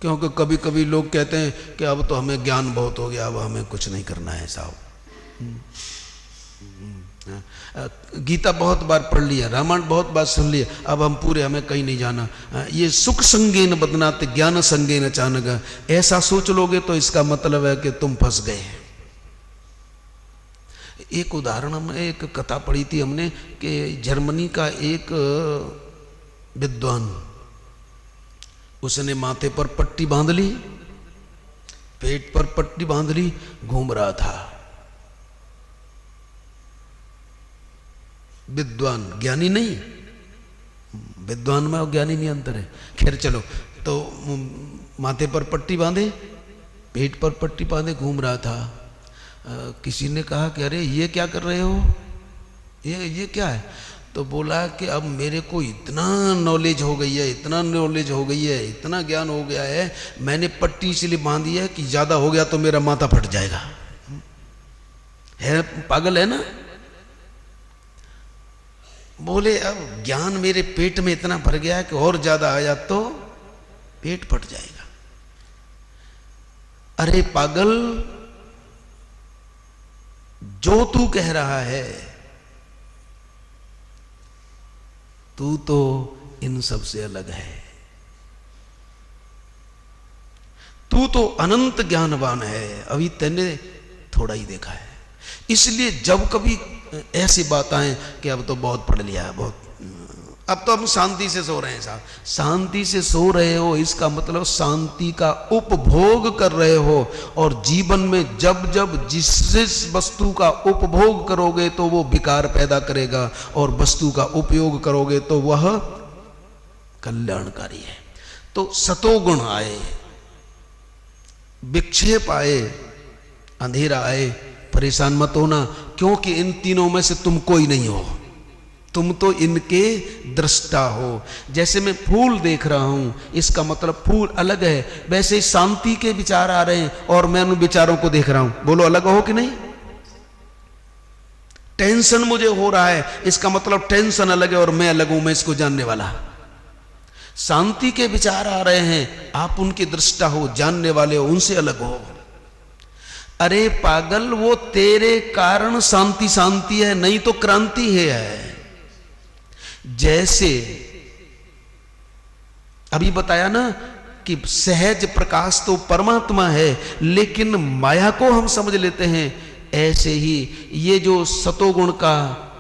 क्योंकि कभी कभी लोग कहते हैं कि अब तो हमें ज्ञान बहुत हो गया, अब हमें कुछ नहीं करना है साहब। गीता बहुत बार पढ़ लिया, रामायण बहुत बार सुन लिया, अब हम पूरे, हमें कहीं नहीं जाना। ये सुख संगेन बदनाते ज्ञान संगेन अचानक, ऐसा सोच लोगे तो इसका मतलब है कि तुम फंस गए। एक उदाहरण, में एक कथा पढ़ी थी हमने कि जर्मनी का एक विद्वान, उसने माथे पर पट्टी बांध ली, पेट पर पट्टी बांध ली, घूम रहा था। विद्वान, ज्ञानी नहीं, विद्वान में और ज्ञानी में अंतर है। खैर चलो, तो माथे पर पट्टी बांधे, पेट पर पट्टी बांधे, घूम रहा था। किसी ने कहा कि अरे ये क्या कर रहे हो, ये क्या है? तो बोला कि अब मेरे को इतना नॉलेज हो गई है, इतना नॉलेज हो गई है, इतना ज्ञान हो गया है, मैंने पट्टी इसलिए बांधी है कि ज्यादा हो गया तो मेरा माथा फट जाएगा। है पागल है ना? बोले अब ज्ञान मेरे पेट में इतना भर गया है कि और ज्यादा आया तो पेट फट जाएगा। अरे पागल, जो तू कह रहा है, तू तो इन सब से अलग है। तू तो अनंत ज्ञानवान है, अभी तैने थोड़ा ही देखा है। इसलिए जब कभी ऐसी बात आए कि अब तो बहुत पढ़ लिया है, बहुत, अब तो हम शांति से सो रहे हैं साहब, शांति से सो रहे हो इसका मतलब शांति का उपभोग कर रहे हो। और जीवन में जब जब जिस वस्तु का उपभोग करोगे तो वो विकार पैदा करेगा, और वस्तु का उपयोग करोगे तो वह कल्याणकारी है। तो सतोगुण आए, विक्षेप आए, अंधेरा आए, परेशान मत होना, क्योंकि इन तीनों में से तुम कोई नहीं हो, तुम तो इनके दृष्टा हो। जैसे मैं फूल देख रहा हूं, इसका मतलब फूल अलग है, वैसे ही शांति के विचार आ रहे हैं और मैं उन विचारों को देख रहा हूं। बोलो अलग हो कि नहीं? टेंशन मुझे हो रहा है, इसका मतलब टेंशन अलग है और मैं अलग हूं, मैं इसको जानने वाला। शांति के विचार आ रहे हैं, आप उनके दृष्टा हो, जानने वाले हो, उनसे अलग हो। अरे पागल, वो तेरे कारण शांति शांति है, नहीं तो क्रांति है। जैसे अभी बताया ना कि सहज प्रकाश तो परमात्मा है, लेकिन माया को हम समझ लेते हैं। ऐसे ही ये जो सतोगुण का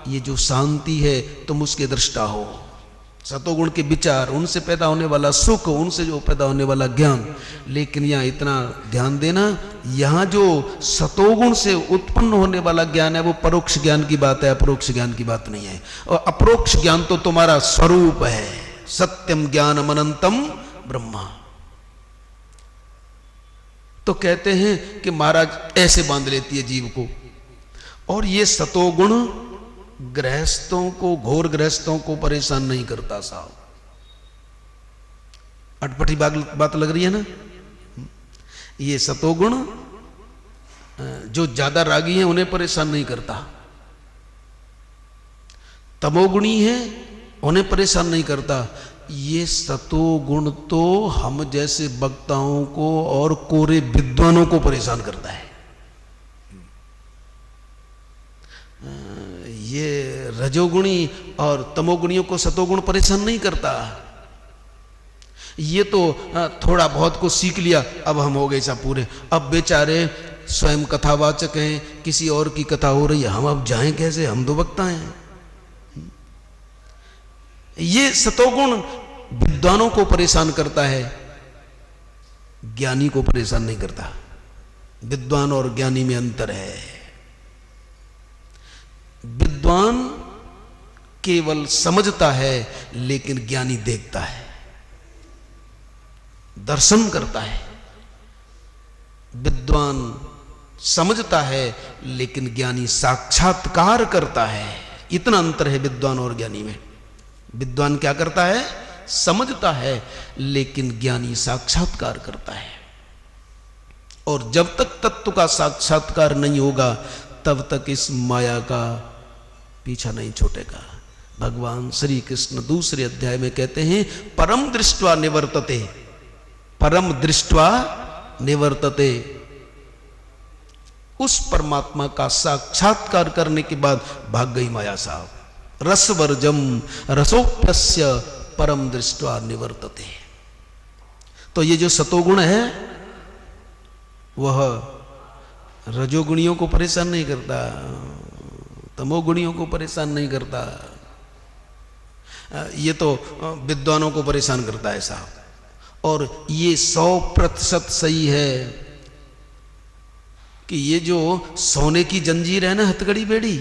ये जो शांति है, तुम उसके दृष्टा हो। सतोगुण के विचार, उनसे पैदा होने वाला सुख, उनसे जो पैदा होने वाला ज्ञान। लेकिन यहां इतना ध्यान देना, यहां जो सतोगुण से उत्पन्न होने वाला ज्ञान है वो परोक्ष ज्ञान की बात है, अपरोक्ष ज्ञान की बात नहीं है। और अपरोक्ष ज्ञान तो तुम्हारा स्वरूप है, सत्यम ज्ञानम अनंतम ब्रह्मा। तो कहते हैं कि महाराज ऐसे बांध लेती है जीव को। और ये सतोगुण गृहस्थों को, घोर गृहस्थों को परेशान नहीं करता साहब। अटपटी बात लग रही है ना? ये सतोगुण जो ज्यादा रागी हैं उन्हें परेशान नहीं करता, तमोगुणी है उन्हें परेशान नहीं करता। ये सतोगुण तो हम जैसे वक्ताओं को और कोरे विद्वानों को परेशान करता है। ये रजोगुणी और तमोगुणियों को सतोगुण परेशान नहीं करता। ये तो थोड़ा बहुत को सीख लिया, अब हम हो गए सब पूरे। अब बेचारे स्वयं कथावाचक हैं, किसी और की कथा हो रही है, हम अब जाएं कैसे, हम तो वक्ता हैं। ये सतोगुण विद्वानों को परेशान करता है, ज्ञानी को परेशान नहीं करता। विद्वान और ज्ञानी में अंतर है। विद्वान केवल समझता है, लेकिन ज्ञानी देखता है, दर्शन करता है। विद्वान समझता है, लेकिन ज्ञानी साक्षात्कार करता है। इतना अंतर है विद्वान और ज्ञानी में। विद्वान क्या करता है? समझता है, लेकिन ज्ञानी साक्षात्कार करता है। और जब तक तत्व का साक्षात्कार नहीं होगा, तब तक इस माया का पीछा नहीं छूटेगा। भगवान श्री कृष्ण दूसरे अध्याय में कहते हैं, परम दृष्ट्वा निवर्तते, परम दृष्ट्वा निवर्तते। उस परमात्मा का साक्षात्कार करने के बाद भाग गई माया साहब। रसवर्जम रसोप्यस्य परम दृष्ट्वा निवर्तते। तो ये जो सतोगुण है वह रजोगुणियों को परेशान नहीं करता, तमोगुणियों को परेशान नहीं करता, ये तो विद्वानों को परेशान करता है साहब। और ये 100% सही है कि ये जो सोने की जंजीर है ना, हथकड़ी बेड़ी,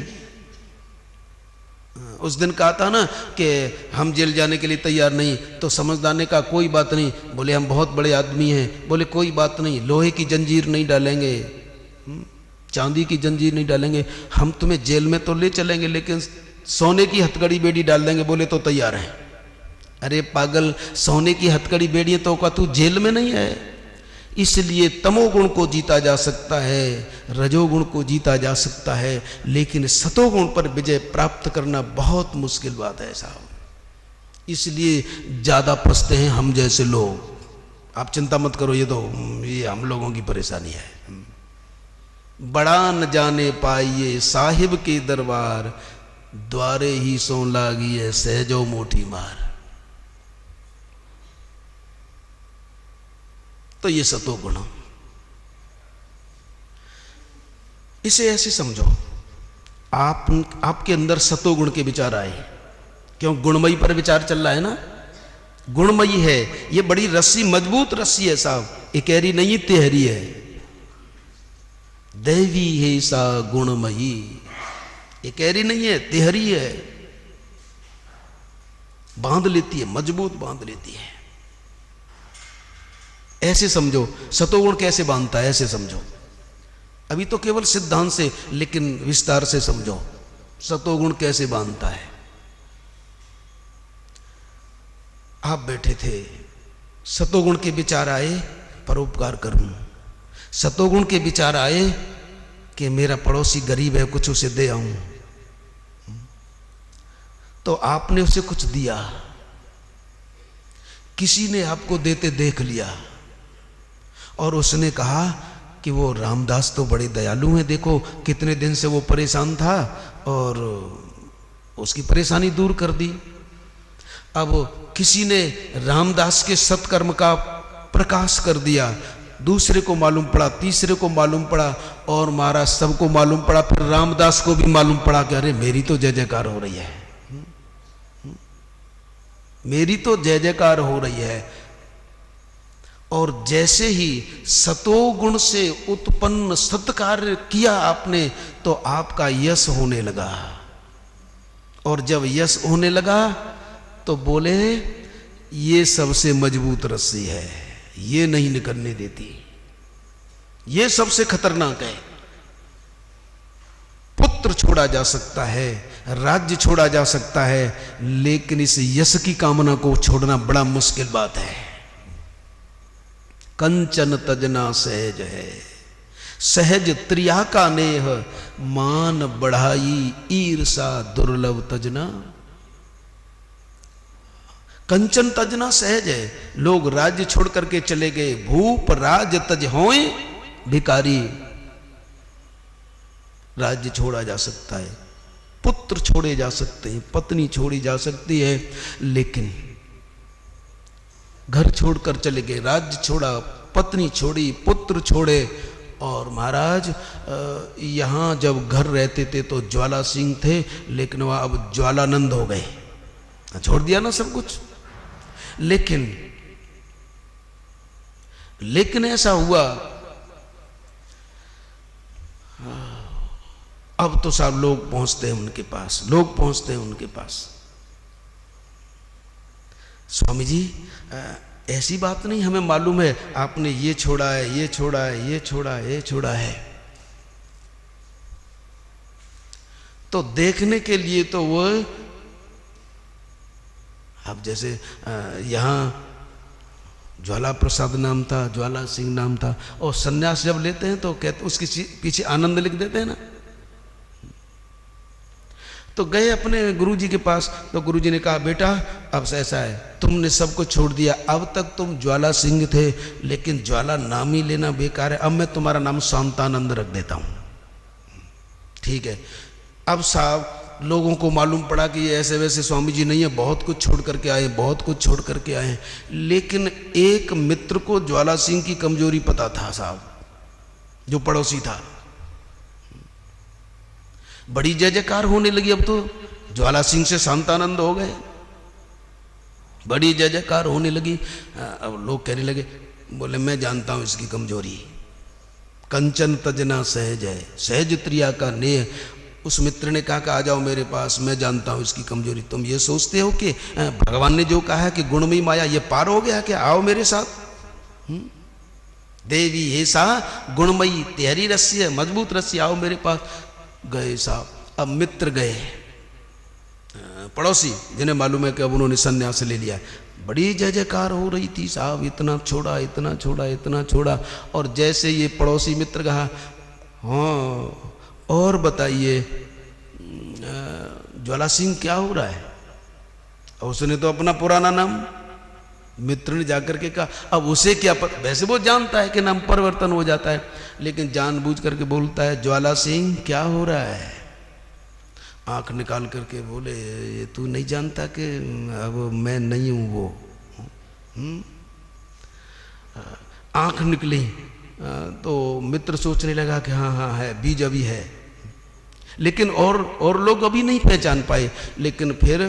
उस दिन कहा था ना कि हम जेल जाने के लिए तैयार नहीं, तो समझदाने का कोई बात नहीं। बोले हम बहुत बड़े आदमी हैं। बोले कोई बात नहीं, लोहे की जंजीर नहीं डालेंगे, चांदी की जंजीर नहीं डालेंगे, हम तुम्हें जेल में तो ले चलेंगे, लेकिन सोने की हथकड़ी बेड़ी डाल देंगे। बोले तो तैयार हैं। अरे पागल, सोने की हथकड़ी बेड़ी तो का तू जेल में नहीं है। इसलिए तमोगुण को जीता जा सकता है, रजोगुण को जीता जा सकता है, लेकिन सतोगुण पर विजय प्राप्त करना बहुत मुश्किल बात है साहब। इसलिए ज्यादा फंसते हैं हम जैसे लोग। आप चिंता मत करो, ये हम लोगों की परेशानी है। बड़ा न जाने पाइए साहिब के दरबार, द्वारे ही सो लागी है सहजो मोटी मार। तो ये सतोगुण, इसे ऐसे समझो, आपके अंदर सतोगुण के विचार आए, क्यों गुणमयी पर विचार चल रहा है ना, गुणमयी है। ये बड़ी रस्सी, मजबूत रस्सी है साहब, इकेरी नहीं तिहरी है। देवी है सा गुणमयी, इकेरी नहीं है, तिहरी है, बांध लेती है, मजबूत बांध लेती है। ऐसे समझो सतोगुण कैसे बांधता है, ऐसे समझो। अभी तो केवल सिद्धांत से, लेकिन विस्तार से समझो सतोगुण कैसे बांधता है। आप बैठे थे, सतोगुण के विचार आए परोपकार करूं, सतोगुण के विचार आए कि मेरा पड़ोसी गरीब है कुछ उसे दे आऊं, तो आपने उसे कुछ दिया। किसी ने आपको देते देख लिया और उसने कहा कि वो रामदास तो बड़े दयालु हैं, देखो कितने दिन से वो परेशान था और उसकी परेशानी दूर कर दी। अब किसी ने रामदास के सत्कर्म का प्रकाश कर दिया, दूसरे को मालूम पड़ा, तीसरे को मालूम पड़ा, और महाराज सबको मालूम पड़ा। फिर रामदास को भी मालूम पड़ा कि अरे मेरी तो जय जयकार हो रही है, मेरी तो जय जयकार हो रही है। और जैसे ही सतोगुण से उत्पन्न सत्कार्य किया आपने, तो आपका यश होने लगा। और जब यश होने लगा तो बोले ये सबसे मजबूत रस्सी है, ये नहीं निकलने देती, ये सबसे खतरनाक है। पुत्र छोड़ा जा सकता है, राज्य छोड़ा जा सकता है, लेकिन इस यश की कामना को छोड़ना बड़ा मुश्किल बात है। कंचन तजना सहज है, सहज त्रिया का नेह, मान बढ़ाई ईर्षा दुर्लभ तजना। कंचन तजना सहज है, लोग राज्य छोड़ करके चले गए, भूप राज तज होए भिकारी। राज्य छोड़ा जा सकता है, पुत्र छोड़े जा सकते हैं, पत्नी छोड़ी जा सकती है, लेकिन घर छोड़कर चले गए, राज्य छोड़ा, पत्नी छोड़ी, पुत्र छोड़े। और महाराज यहाँ जब घर रहते थे तो ज्वाला सिंह थे, लेकिन वह अब ज्वालानंद हो गए, छोड़ दिया ना सब कुछ। लेकिन ऐसा हुआ, अब तो सब लोग पहुंचते हैं उनके पास, लोग पहुंचते हैं उनके पास। स्वामी जी ऐसी बात नहीं, हमें मालूम है आपने ये छोड़ा है, ये छोड़ा है, ये छोड़ा है, ये छोड़ा है। तो देखने के लिए तो वो, अब जैसे यहाँ ज्वाला प्रसाद नाम था, ज्वाला सिंह नाम था, और सन्यास जब लेते हैं तो कहते उसके पीछे आनंद लिख देते हैं ना। तो गए अपने गुरुजी के पास, तो गुरुजी ने कहा बेटा अब ऐसा है, तुमने सब कुछ छोड़ दिया, अब तक तुम ज्वाला सिंह थे, लेकिन ज्वाला नाम ही लेना बेकार है, अब मैं तुम्हारा नाम शांतानंद रख देता हूं। ठीक है। अब साहब लोगों को मालूम पड़ा कि ये ऐसे वैसे स्वामी जी नहीं है, बहुत कुछ छोड़ करके आए, बहुत कुछ छोड़ करके आए। लेकिन एक मित्र को ज्वाला सिंह की कमजोरी पता था साहब, जो पड़ोसी था। बड़ी जय जयकार होने लगी, अब तो ज्वाला सिंह से शांतानंद हो गए, बड़ी जय जयकार होने लगी। अब लोग कहने लगे, बोले मैं जानता हूं इसकी कमजोरी, कंचन तजना सहज है, सहज त्रिया का नेह। उस मित्र ने कहा कि आ जाओ मेरे पास, मैं जानता हूं इसकी कमजोरी। तुम ये सोचते हो कि भगवान ने जो कहा है कि गुणमयी माया ये पार हो गया, क्या आओ मेरे साथ। देवी हे सा गुणमयी तेरी रस्सी है, मजबूत रस्सी, आओ मेरे पास। गए साहब, अब मित्र गए, पड़ोसी जिन्हें मालूम है कि अब उन्होंने संन्यास ले लिया। बड़ी जय जयकार हो रही थी साहब, इतना छोड़ा, इतना छोड़ा, इतना छोड़ा। और जैसे ये पड़ोसी मित्र कहा, हाँ और बताइए ज्वाला सिंह क्या हो रहा है। उसने तो अपना पुराना नाम मित्र ने जाकर के कहा, अब उसे क्या पता, वैसे वो जानता है कि नाम परिवर्तन हो जाता है, लेकिन जानबूझ करके बोलता है, ज्वाला सिंह क्या हो रहा है? आंख निकाल करके बोले, ये तू नहीं जानता कि अब मैं नहीं हूं वो? आंख निकली तो मित्र सोचने लगा कि हाँ हाँ है, बीज अभी है, लेकिन और लोग अभी नहीं पहचान पाए। लेकिन फिर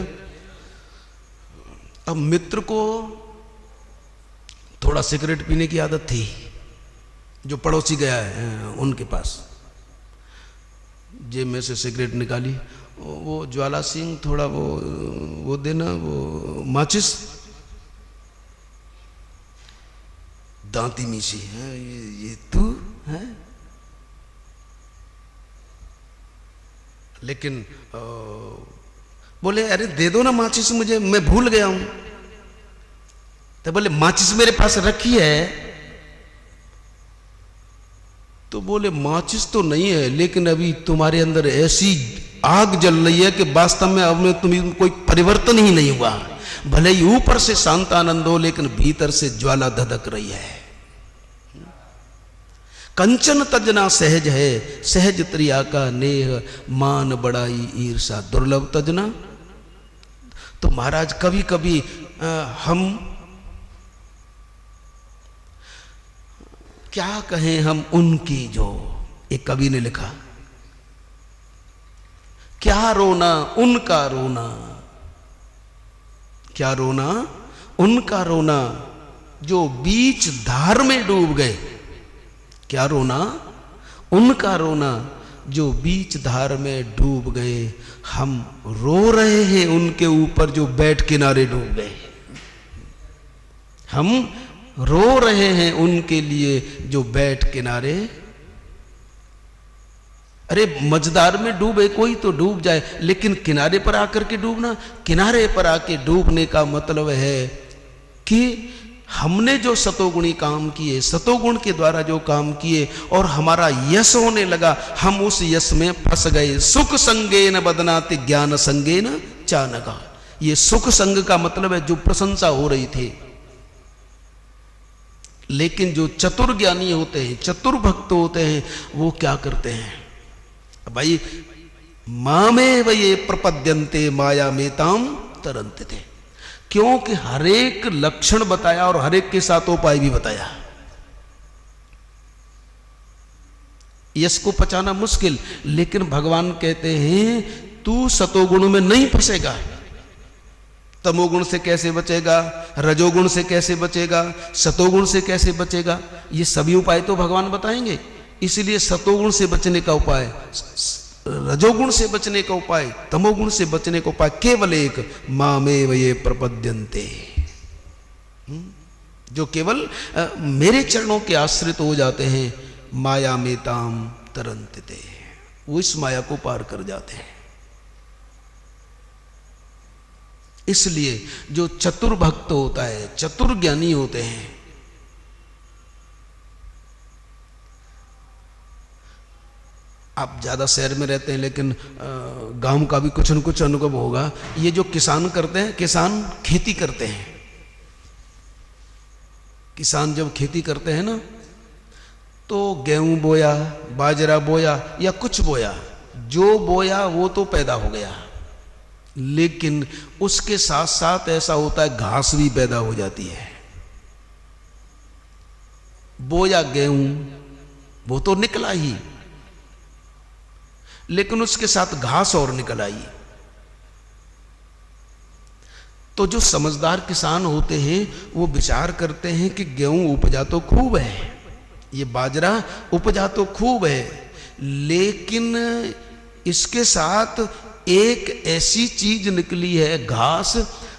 अब मित्र को थोड़ा सिगरेट पीने की आदत थी, जो पड़ोसी गया है उनके पास, जेब में से सिगरेट निकाली, वो ज्वाला सिंह थोड़ा वो देना, वो माचिस, दांती मीसी है, ये तू है? लेकिन बोले, अरे दे दो ना माचिस मुझे, मैं भूल गया हूं। तो बोले, माचिस मेरे पास रखी है? तो बोले, माचिस तो नहीं है, लेकिन अभी तुम्हारे अंदर ऐसी आग जल रही है कि वास्तव में अब में तुम्हें कोई परिवर्तन ही नहीं हुआ। भले ही ऊपर से शांत आनंद हो, लेकिन भीतर से ज्वाला धधक रही है। कंचन तजना सहज है, सहज त्रिया का नेह, मान बड़ाई ईर्षा दुर्लभ तजना। तो महाराज कभी कभी हम क्या कहें, हम उनकी, जो एक कवि ने लिखा, क्या रोना उनका रोना, क्या रोना उनका रोना, जो बीच धार में डूब गए। क्या रोना उनका रोना, जो बीच धार में डूब गए। हम रो रहे हैं उनके ऊपर जो बैठ किनारे डूब गए। हम रो रहे हैं उनके लिए जो बैठ किनारे। अरे मझधार में डूबे कोई तो डूब जाए, लेकिन किनारे पर आकर के डूबना, किनारे पर आके डूबने का मतलब है कि हमने जो सतोगुणी काम किए, सतोगुण के द्वारा जो काम किए और हमारा यश होने लगा, हम उस यश में फंस गए। सुख संगे न बदनाति ज्ञान संगे न चानगा। ये सुख संग का मतलब है जो प्रशंसा हो रही थी। लेकिन जो चतुर ज्ञानी होते हैं, चतुर भक्त होते हैं, वो क्या करते हैं भाई, मामे वये प्रपद्यन्ते माया मेताम तरन्ते थे। क्योंकि हरेक लक्षण बताया और हरेक के साथ उपाय भी बताया। यश को पचाना मुश्किल, लेकिन भगवान कहते हैं तू सतोगुण में नहीं फंसेगा। तमोगुण से कैसे बचेगा, रजोगुण से कैसे बचेगा, सतोगुण से कैसे बचेगा, ये सभी उपाय तो भगवान बताएंगे। इसलिए सतोगुण से बचने का उपाय, रजोगुण से बचने का उपाय, तमोगुण से बचने का उपाय केवल एक, मामेव ये प्रपद्यन्ते, जो केवल मेरे चरणों के आश्रित हो जाते हैं, माया मेताम तरन्ते, वो इस माया को पार कर जाते हैं। इसलिए जो चतुर भक्त होता है, चतुर ज्ञानी होते हैं, आप ज़्यादा शहर में रहते हैं लेकिन गांव का भी कुछ न कुछ अनुभव होगा। ये जो किसान करते हैं, किसान खेती करते हैं, किसान जब खेती करते हैं ना, तो गेहूं बोया, बाजरा बोया या कुछ बोया, जो बोया वो तो पैदा हो गया, लेकिन उसके साथ साथ ऐसा होता है घास भी पैदा हो जाती है। बोया गेहूं, वो तो निकला ही, लेकिन उसके साथ घास और निकल आई। तो जो समझदार किसान होते हैं वो विचार करते हैं कि गेहूं उपजा तो खूब है, ये बाजरा उपजा तो खूब है, लेकिन इसके साथ एक ऐसी चीज निकली है घास,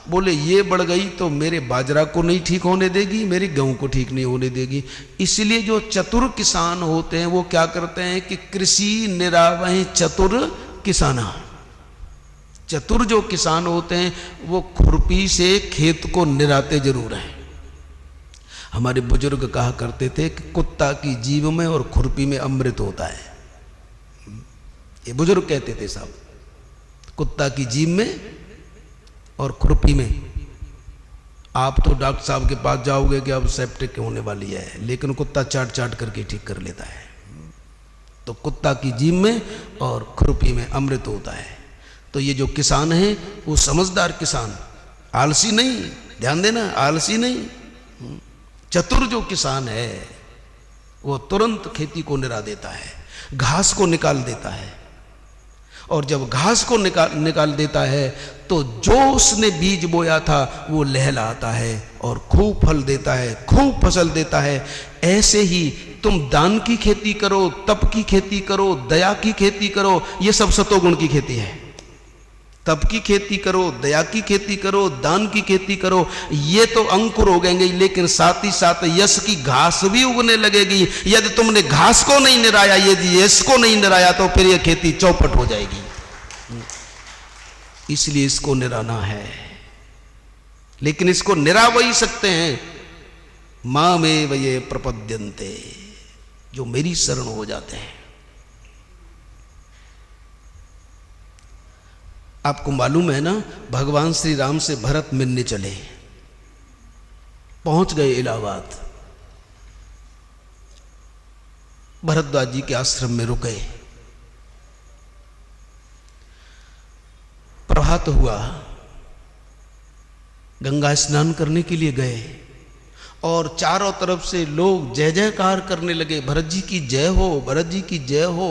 बोले ये बढ़ गई तो मेरे बाजरा को नहीं ठीक होने देगी, मेरी गेहूं को ठीक नहीं होने देगी। इसलिए जो चतुर किसान होते हैं वो क्या करते हैं कि कृषि निरावह चतुर किसाना। चतुर जो किसान होते हैं वो खुरपी से खेत को निराते जरूर हैं। हमारे बुजुर्ग कहा करते थे कि कुत्ता की जीभ में और खुरपी में अमृत होता है। ये बुजुर्ग कहते थे साहब, कुत्ता की जीभ में और खुरपी में आप तो डॉक्टर साहब के पास जाओगे कि अब सेप्टिक होने वाली है, लेकिन कुत्ता चाट चाट करके ठीक कर लेता है। तो कुत्ता की जीभ में और खुरपी में अमृत होता है। तो ये जो किसान है वो समझदार किसान, आलसी नहीं, ध्यान देना, आलसी नहीं, चतुर जो किसान है वो तुरंत खेती को निरा देता है, घास को निकाल देता है। और जब घास को निकाल देता है तो जो उसने बीज बोया था वो लहलाता है और खूब फल देता है, खूब फसल देता है। ऐसे ही तुम दान की खेती करो, तप की खेती करो, दया की खेती करो, ये सब सतोगुण की खेती है। तप की खेती करो, दया की खेती करो, दान की खेती करो, ये तो अंकुर हो गएंगे, लेकिन साथ ही साथ यश की घास भी उगने लगेगी। यदि तुमने घास को नहीं निराया, यदि यश को नहीं निराया, तो फिर यह खेती चौपट हो जाएगी। इसलिए इसको निराना है, लेकिन इसको निरा वही सकते हैं मामेव ये प्रपद्यन्ते, जो मेरी शरण हो जाते हैं। आपको मालूम है ना, भगवान श्री राम से भरत मिलने चले, पहुंच गए इलाहाबाद, भरद्वाज जी के आश्रम में रुके। प्रभात हुआ, गंगा स्नान करने के लिए गए और चारों तरफ से लोग जय जयकार करने लगे, भरत जी की जय हो, भरत जी की जय हो।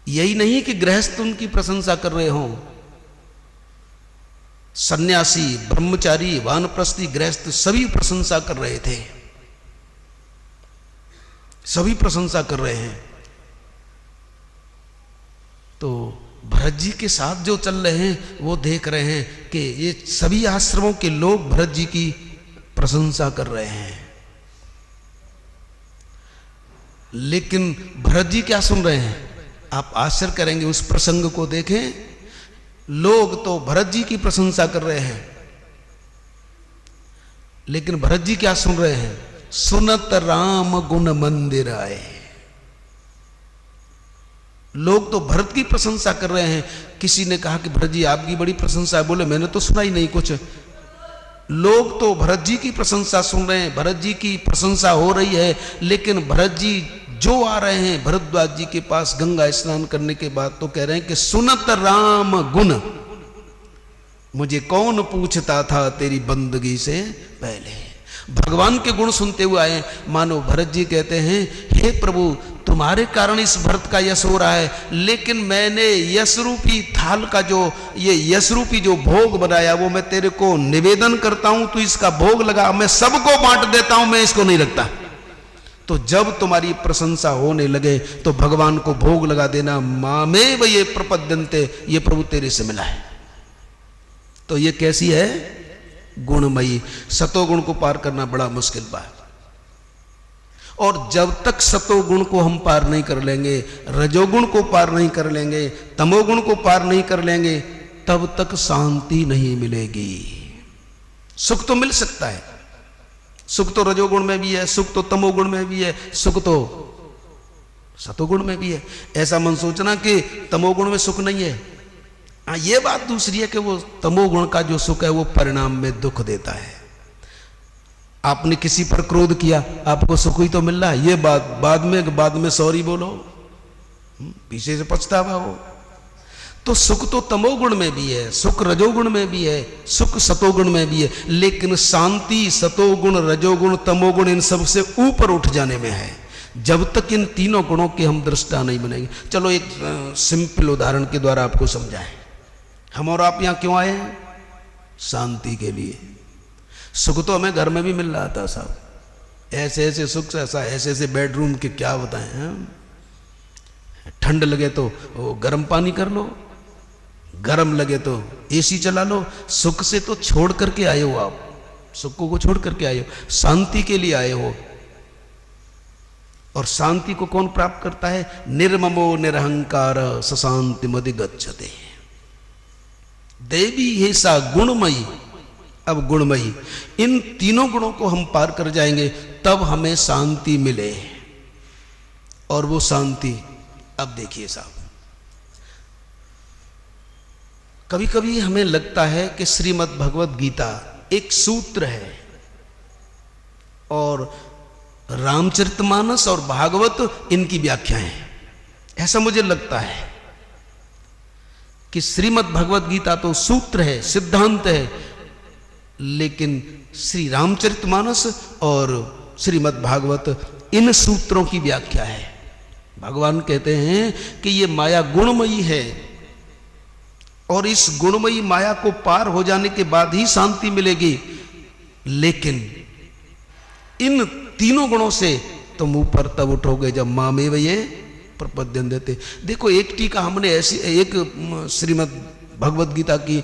यही नहीं कि गृहस्थ उनकी प्रशंसा कर रहे हों, सन्यासी, ब्रह्मचारी, वानप्रस्थी, गृहस्थ सभी प्रशंसा कर रहे थे, सभी प्रशंसा कर रहे हैं। तो भरत जी के साथ जो चल रहे हैं वो देख रहे हैं कि ये सभी आश्रमों के लोग भरत जी की प्रशंसा कर रहे हैं, लेकिन भरत जी क्या सुन रहे हैं? आप आश्चर्य करेंगे, उस प्रसंग को देखें। लोग तो भरत जी की प्रशंसा कर रहे हैं, लेकिन भरत जी क्या सुन रहे हैं? सुनत राम गुण मंदिर आए। लोग तो भरत की प्रशंसा कर रहे हैं। किसी ने कहा कि भरत जी आपकी बड़ी प्रशंसा है, बोले मैंने तो सुना ही नहीं कुछ। लोग तो भरत जी की प्रशंसा सुन रहे हैं, भरत जी की प्रशंसा हो रही है, लेकिन भरत जी जो आ रहे हैं भरद्वाज जी के पास गंगा स्नान करने के बाद, तो कह रहे हैं कि सुनत राम गुण, मुझे कौन पूछता था तेरी बंदगी से पहले। भगवान के गुण सुनते हुए आए। मानो भरत जी कहते हैं, हे प्रभु तुम्हारे कारण इस भरत का यश हो रहा है, लेकिन मैंने यश रूपी थाल का जो ये यश रूपी जो भोग बनाया वो मैं तेरे को निवेदन करता हूं, तू इसका भोग लगा, मैं सबको बांट देता हूं, मैं इसको नहीं रखता। तो जब तुम्हारी प्रशंसा होने लगे तो भगवान को भोग लगा देना। मामेव ये प्रपद्यन्ते, ये प्रभु तेरे से मिला है। तो ये कैसी है? गुणमयी। सतोगुण को पार करना बड़ा मुश्किल बात, और जब तक सतोगुण को हम पार नहीं कर लेंगे, रजोगुण को पार नहीं कर लेंगे, तमोगुण को पार नहीं कर लेंगे, तब तक शांति नहीं मिलेगी। सुख तो मिल सकता है, सुख तो रजोगुण में भी है, सुख तो तमोगुण में भी है, सुख तो सतोगुण में भी है। ऐसा मन सोचना कि तमोगुण में सुख नहीं है। हाँ, ये बात दूसरी है कि वो तमोगुण का जो सुख है वो परिणाम में दुख देता है। आपने किसी पर क्रोध किया, आपको सुख ही तो मिल रहा है, ये बात बाद में सॉरी बोलो, पीछे से पछतावा हो। तो सुख तो तमोगुण में भी है, सुख रजोगुण में भी है, सुख सतोगुण में भी है, लेकिन शांति सतोगुण, रजोगुण, तमोगुण इन सब से ऊपर उठ जाने में है। जब तक इन तीनों गुणों के हम दृष्टा नहीं बनेंगे। चलो एक सिंपल उदाहरण के द्वारा आपको समझाएं। हम और आप यहां क्यों आए हैं? शांति के लिए। सुख तो हमें घर में भी मिल रहा था साहब, ऐसे ऐसे सुख, ऐसे ऐसे बेडरूम के क्या बताएं। ठंड लगे तो गर्म पानी कर लो, गर्म लगे तो एसी चला लो। सुख से तो छोड़ करके आए हो, आप सुख को छोड़ करके आए हो, शांति के लिए आए हो। और शांति को कौन प्राप्त करता है? निर्ममो निरहंकार सशांति मदिगच्छते। देवी है सा गुणमयी। अब गुणमयी, इन तीनों गुणों को हम पार कर जाएंगे तब हमें शांति मिले। और वो शांति, अब देखिए साहब, कभी कभी हमें लगता है कि श्रीमद् भगवद गीता एक सूत्र है और रामचरितमानस और भागवत इनकी व्याख्याएं हैं। ऐसा मुझे लगता है कि श्रीमद् भगवद गीता तो सूत्र है, सिद्धांत है, लेकिन श्री रामचरितमानस और श्रीमद् भागवत इन सूत्रों की व्याख्या है। भगवान कहते हैं कि ये माया गुणमयी है और इस गुणमयी माया को पार हो जाने के बाद ही शांति मिलेगी, लेकिन इन तीनों गुणों से तुम ऊपर तब उठोगे जब मामेव ये प्रपद्यन देते। देखो एक टीका हमने ऐसी, एक श्रीमद् भगवद गीता की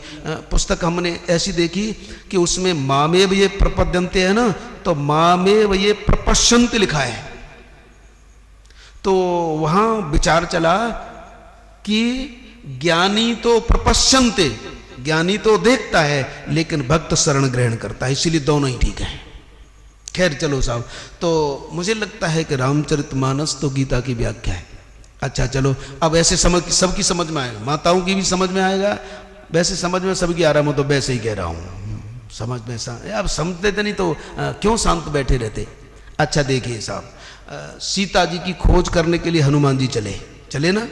पुस्तक हमने ऐसी देखी कि उसमें मामेव ये प्रपद्यन्ते है ना, तो मामेव ये प्रपश्यन्ते लिखा है। तो वहां विचार चला कि ज्ञानी तो प्रपश्यन्ते, ज्ञानी तो देखता है, लेकिन भक्त शरण ग्रहण करता है, इसीलिए दोनों ही ठीक है। खैर चलो साहब, तो मुझे लगता है कि रामचरितमानस तो गीता की व्याख्या है। अच्छा चलो, अब ऐसे समझ सबकी समझ में आएगा, माताओं की भी समझ में आएगा, वैसे समझ में सबकी आ रहा, मैं तो वैसे ही कह रहा हूँ, समझ में अब समझते थे नहीं तो क्यों शांत बैठे रहते। अच्छा देखिए साहब, सीता जी की खोज करने के लिए हनुमान जी चले ना,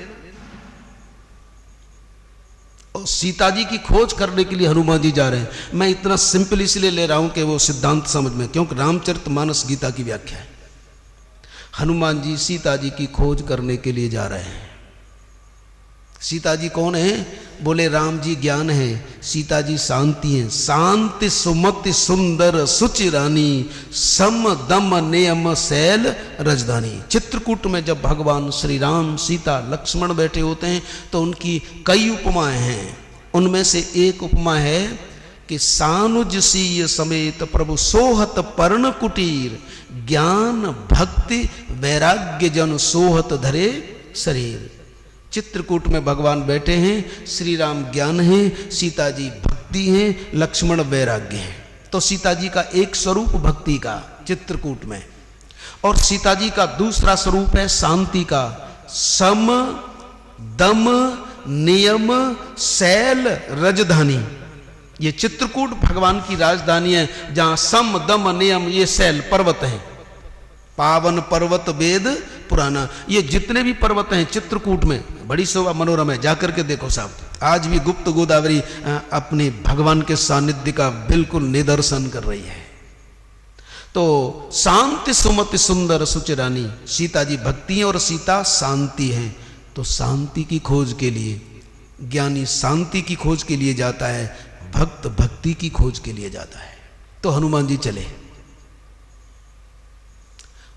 और सीता जी की खोज करने के लिए हनुमान जी जा रहे हैं। मैं इतना सिंपल इसलिए ले रहा हूं कि वो सिद्धांत समझ में, क्योंकि रामचरितमानस गीता की व्याख्या है। हनुमान जी सीता जी की खोज करने के लिए जा रहे हैं। सीता जी कौन है? बोले राम जी ज्ञान है, सीता जी शांति है, शांति सुमति सुंदर सुचि रानी, सम दम नियम शैल रजधानी। चित्रकूट में जब भगवान श्री राम सीता लक्ष्मण बैठे होते हैं तो उनकी कई उपमाएं हैं। उनमें से एक उपमा है कि सानुज सीय समेत प्रभु सोहत पर्ण कुटीर, ज्ञान भक्ति वैराग्य जन सोहत धरे शरीर। चित्रकूट में भगवान बैठे हैं, श्री राम ज्ञान है, सीता जी भक्ति हैं, लक्ष्मण वैराग्य हैं। तो सीता जी का एक स्वरूप भक्ति का चित्रकूट में, और सीता जी का दूसरा स्वरूप है शांति का, सम दम नियम शैल रजधानी। ये चित्रकूट भगवान की राजधानी है, जहां सम दम नियम ये शैल पर्वत हैं, पावन पर्वत वेद पुराना। ये जितने भी पर्वत हैं चित्रकूट में, बड़ी शोभा मनोरम है, जाकर के देखो साहब। आज भी गुप्त गोदावरी अपने भगवान के सानिध्य का बिल्कुल निदर्शन कर रही है। तो शांति सुमति सुंदर सुचिरानी, सीता जी भक्ति है और सीता शांति है। तो शांति की खोज के लिए ज्ञानी शांति की खोज के लिए जाता है, भक्त भक्ति की खोज के लिए जाता है। तो हनुमान जी चले।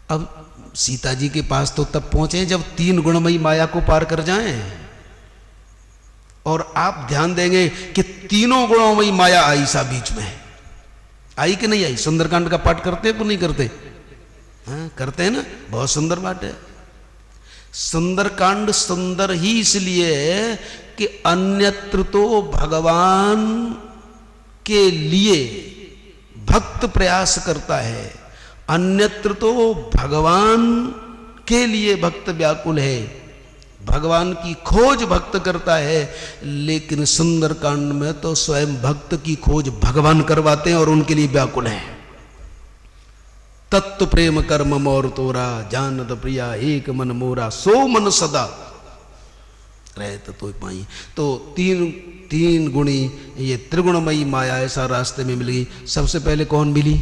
अब सीता जी के पास तो तब पहुंचे जब तीन गुणमयी माया को पार कर जाएं, और आप ध्यान देंगे कि तीनों गुणमयी माया आई सा बीच में, आई कि नहीं आई? सुंदरकांड का पाठ करते हैं कि नहीं करते? हाँ करते हैं ना, बहुत सुंदर बात है। सुंदरकांड सुंदर ही इसलिए है कि अन्यत्र तो भगवान के लिए भक्त प्रयास करता है, अन्यत्र तो भगवान के लिए भक्त व्याकुल है, भगवान की खोज भक्त करता है। लेकिन सुंदरकांड में तो स्वयं भक्त की खोज भगवान करवाते हैं और उनके लिए व्याकुल है। तत्व प्रेम कर्म मोर तोरा, जानत प्रिया एक मन मोरा, सो मन सदा रहत तो पाई। तो तीन गुणी ये त्रिगुणमयी माया ऐसा रास्ते में मिल गई। सबसे पहले कौन मिली?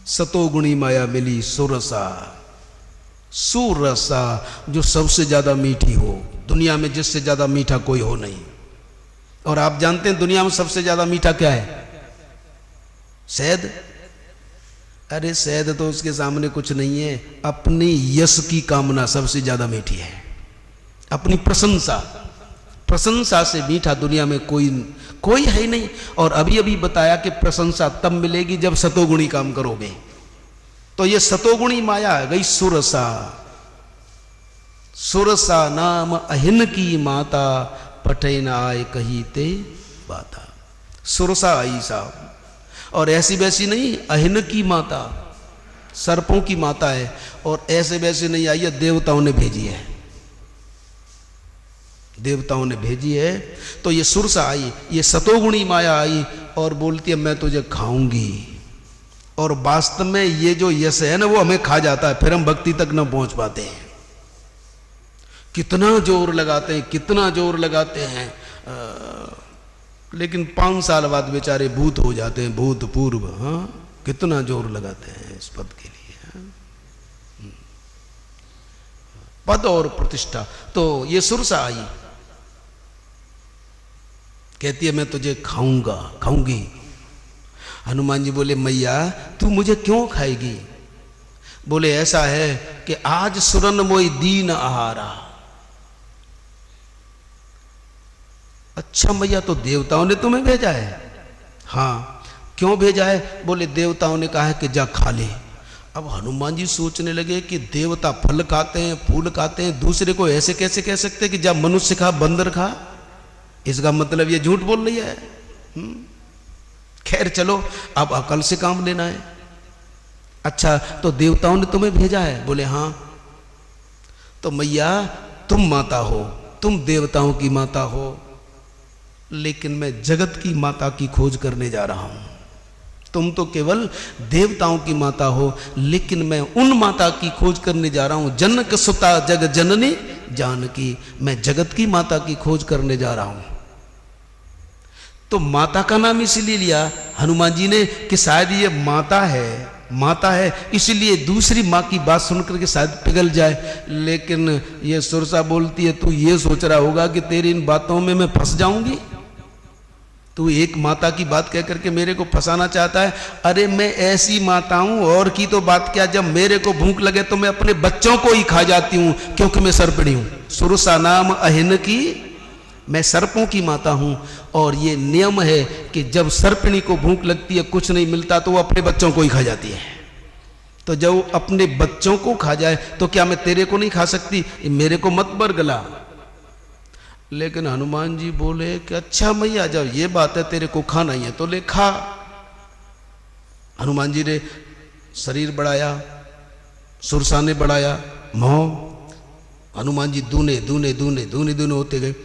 सतोगुणी माया मिली, सुरसा। सुरसा जो सबसे ज्यादा मीठी हो, दुनिया में जिससे ज्यादा मीठा कोई हो नहीं। और आप जानते हैं दुनिया में सबसे ज्यादा मीठा क्या है? शहद। अरे शहद तो उसके सामने कुछ नहीं है। अपनी यश की कामना सबसे ज्यादा मीठी है, अपनी प्रशंसा, प्रशंसा से मीठा दुनिया में कोई है ही नहीं। और अभी अभी बताया कि प्रशंसा तब मिलेगी जब सतोगुणी काम करोगे। तो ये सतोगुणी माया आ गई सुरसा। सुरसा नाम अहिन की माता, पठे न आए कही ते बाता। सुरसा आई साहब, और ऐसी वैसी नहीं, अहिन की माता, सर्पों की माता है। और ऐसे वैसे नहीं आई है, देवताओं ने भेजी है। देवताओं ने भेजी है। तो ये सुरसा आई, ये सतोगुणी माया आई और बोलती है मैं तुझे खाऊंगी। और वास्तव में ये जो यश है ना वो हमें खा जाता है, फिर हम भक्ति तक न पहुंच पाते हैं। कितना जोर लगाते हैं, कितना जोर लगाते हैं, लेकिन 5 साल बाद बेचारे भूत हो जाते हैं, भूतपूर्व। हाँ, कितना जोर लगाते हैं इस पद के लिए। हाँ? पद और प्रतिष्ठा। तो ये सुरसा आई, कहती है मैं तुझे खाऊंगा, खाऊंगी। हनुमान जी बोले मैया तू मुझे क्यों खाएगी? बोले ऐसा है कि आज सुरन मोई दीन आहारा। अच्छा मैया, तो देवताओं ने तुम्हें भेजा है? हाँ। क्यों भेजा है? बोले देवताओं ने कहा है कि जा खा ले। अब हनुमान जी सोचने लगे कि देवता फल खाते हैं, फूल खाते हैं, दूसरे को ऐसे कैसे कह सकते कि जा मनुष्य खा, बंदर खा? इसका मतलब ये झूठ बोल रही है। खैर चलो, अब अकल से काम लेना है। अच्छा, तो देवताओं ने तुम्हें भेजा है? बोले हाँ। तो मैया तुम माता हो, तुम देवताओं की माता हो, लेकिन मैं जगत की माता की खोज करने जा रहा हूं। तुम तो केवल देवताओं की माता हो, लेकिन मैं उन माता की खोज करने जा रहा हूं। जनक सुता जग जननी जानकी, मैं जगत की माता की खोज करने जा रहा हूं। तो माता का नाम इसीलिए लिया हनुमान जी ने कि शायद ये माता है, माता है, इसलिए दूसरी माँ की बात सुनकर के शायद पिघल जाए। लेकिन ये सुरसा बोलती है तू ये सोच रहा होगा कि तेरी इन बातों में मैं फंस जाऊंगी? तू एक माता की बात कह करके मेरे को फंसाना चाहता है? अरे मैं ऐसी माता हूं, और की तो बात क्या, जब मेरे को भूख लगे तो मैं अपने बच्चों को ही खा जाती हूं, क्योंकि मैं सर्पिणी हूं। सुरसा नाम अहिन की, मैं सर्पों की माता हूं। और ये नियम है कि जब सर्पिणी को भूख लगती है, कुछ नहीं मिलता, तो वो अपने बच्चों को ही खा जाती है। तो जब वो अपने बच्चों को खा जाए तो क्या मैं तेरे को नहीं खा सकती? मेरे को मत बरगला। लेकिन हनुमान जी बोले कि अच्छा मैया, जब ये बात है तेरे को खाना ही है तो ले खा। हनुमान जी ने शरीर बढ़ाया, सुरसा ने बढ़ाया मोह। हनुमान जी दूने दूने दूने दूने दूने होते गए,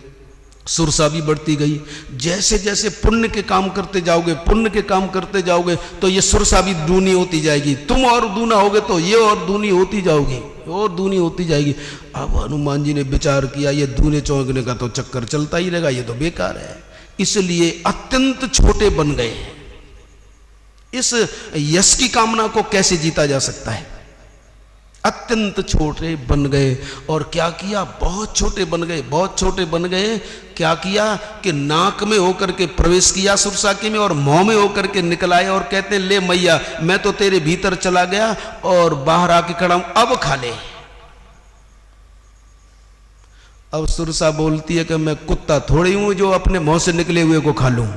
सुरसा भी बढ़ती गई। जैसे जैसे पुण्य के काम करते जाओगे, पुण्य के काम करते जाओगे, तो ये सुरसा भी दूनी होती जाएगी। तुम और दूना होगे तो ये और दूनी होती जाओगी, और दूनी होती जाएगी। अब हनुमान जी ने विचार किया ये दूने चौंकने का तो चक्कर चलता ही रहेगा, ये तो बेकार है। इसलिए अत्यंत छोटे बन गए। इस यश की कामना को कैसे जीता जा सकता है? अत्यंत छोटे बन गए। और क्या किया? बहुत छोटे बन गए, बहुत छोटे बन गए। क्या किया कि नाक में होकर के प्रवेश किया सुरसा के में, और मुंह में होकर के निकल आए, और कहते ले मैया मैं तो तेरे भीतर चला गया और बाहर आके खड़ा हूं, अब खा ले। अब सुरसा बोलती है कि मैं कुत्ता थोड़ी हूं जो अपने मुंह से निकले हुए को खा लूं।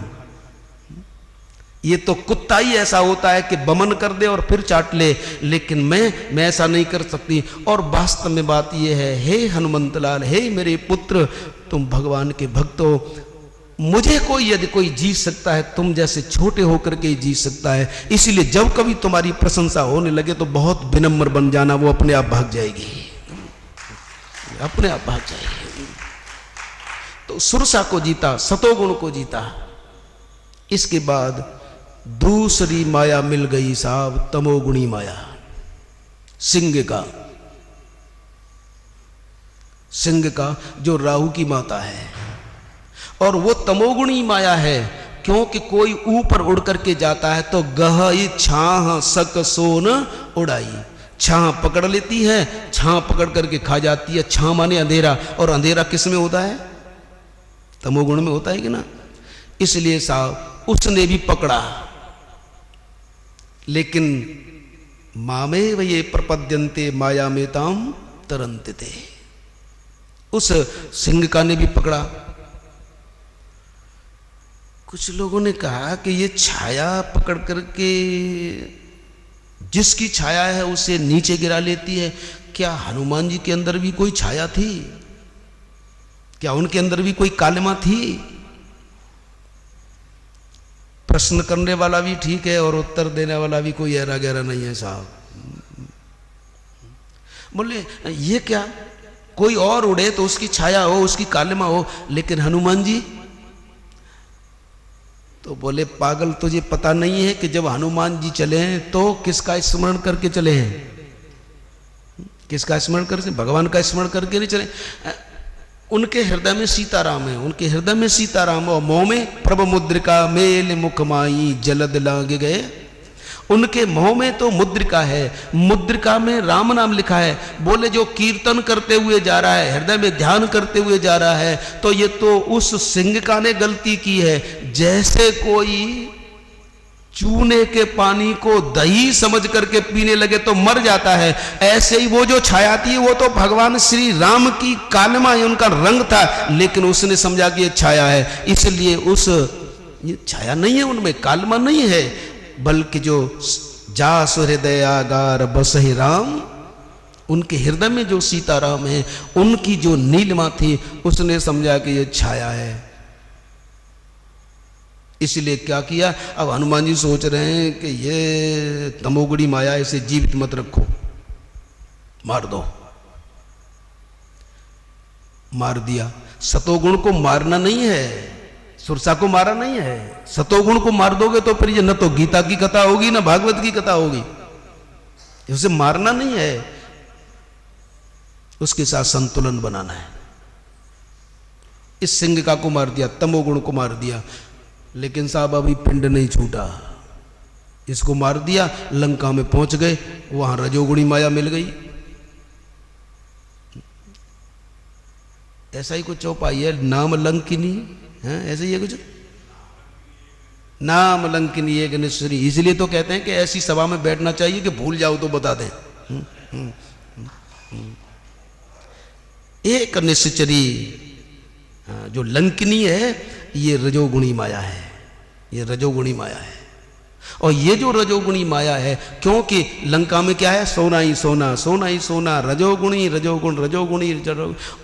ये तो कुत्ता ही ऐसा होता है कि बमन कर दे और फिर चाट ले, लेकिन मैं ऐसा नहीं कर सकती। और वास्तव में बात ये है, हे हनुमंतलाल, हे मेरे पुत्र, तुम भगवान के भक्त हो। मुझे कोई यदि कोई जीत सकता है, तुम जैसे छोटे होकर के ही जीत सकता है। इसीलिए जब कभी तुम्हारी प्रशंसा होने लगे तो बहुत विनम्र बन जाना, वो अपने आप भाग जाएगी, अपने आप भाग जाएगी। तो सुरसा को जीता, सतोगुण को जीता। इसके बाद दूसरी माया मिल गई साहब, तमोगुणी माया, सिंह का जो राहु की माता है। और वो तमोगुणी माया है क्योंकि कोई ऊपर उड़ करके जाता है तो गहई छाह सक सोन उड़ाई, छाह पकड़ लेती है, छाह पकड़ करके खा जाती है। छाह माने अंधेरा, और अंधेरा किस में होता है? तमोगुण में होता है कि ना। इसलिए साहब उसने भी पकड़ा, लेकिन मामे ये प्रपद्यन्ते माया में ताम तरंते, उस सिंह का ने भी पकड़ा। कुछ लोगों ने कहा कि ये छाया पकड़ करके जिसकी छाया है उसे नीचे गिरा लेती है। क्या हनुमान जी के अंदर भी कोई छाया थी? क्या उनके अंदर भी कोई कालिमा थी? प्रश्न करने वाला भी ठीक है और उत्तर देने वाला भी कोई ऐरा गहरा नहीं है साहब। बोले ये क्या? कोई और उड़े तो उसकी छाया हो, उसकी कालिमा हो, लेकिन हनुमान जी। तो बोले पागल, तुझे पता नहीं है कि जब हनुमान जी चले हैं तो किसका स्मरण करके चले हैं? किसका स्मरण करके? भगवान का स्मरण करके नहीं चले। उनके हृदय में सीताराम है, उनके हृदय में सीताराम, और मोह में प्रभु मुद्रिका मेल मुख माई जलद लागे गए। उनके मोह में तो मुद्रिका है, मुद्रिका में राम नाम लिखा है। बोले जो कीर्तन करते हुए जा रहा है, हृदय में ध्यान करते हुए जा रहा है, तो ये तो उस सिंह ने गलती की है। जैसे कोई चूने के पानी को दही समझ करके पीने लगे तो मर जाता है, ऐसे ही वो जो छाया थी वो तो भगवान श्री राम की कालिमा, उनका रंग था, लेकिन उसने समझा कि ये छाया है, इसलिए ये छाया नहीं है, उनमें कालिमा नहीं है, बल्कि जो जास हृदयागार बसहि राम, उनके हृदय में जो सीताराम है, उनकी जो नीलिमा थी, उसने समझा कि ये छाया है। इसलिए क्या किया, अब हनुमान जी सोच रहे हैं कि ये तमोगुणी माया, इसे जीवित मत रखो, मार दो। मार दिया। सतोगुण को मारना नहीं है, सुरसा को मारा नहीं है। सतोगुण को मार दोगे तो फिर ये न तो गीता की कथा होगी न भागवत की कथा होगी। उसे मारना नहीं है, उसके साथ संतुलन बनाना है। इस सिंह का को मार दिया, तमोगुण को मार दिया, लेकिन साहब अभी पिंड नहीं छूटा। इसको मार दिया, लंका में पहुंच गए, वहां रजोगुणी माया मिल गई। ऐसा ही कुछ चौपाई है, नाम लंकिनी है, ऐसे ही है कुछ, नाम लंकिनी एक निश्चरी। इसलिए तो कहते हैं कि ऐसी सभा में बैठना चाहिए कि भूल जाओ तो बता दें। एक निश्चरी जो लंकिनी है, ये रजोगुणी माया है, ये रजोगुणी माया है। और ये जो रजोगुणी माया है, क्योंकि लंका में क्या है, सोना ही सोना, सोना ही सोना, रजोगुणी रजोगुण रजोगुणी।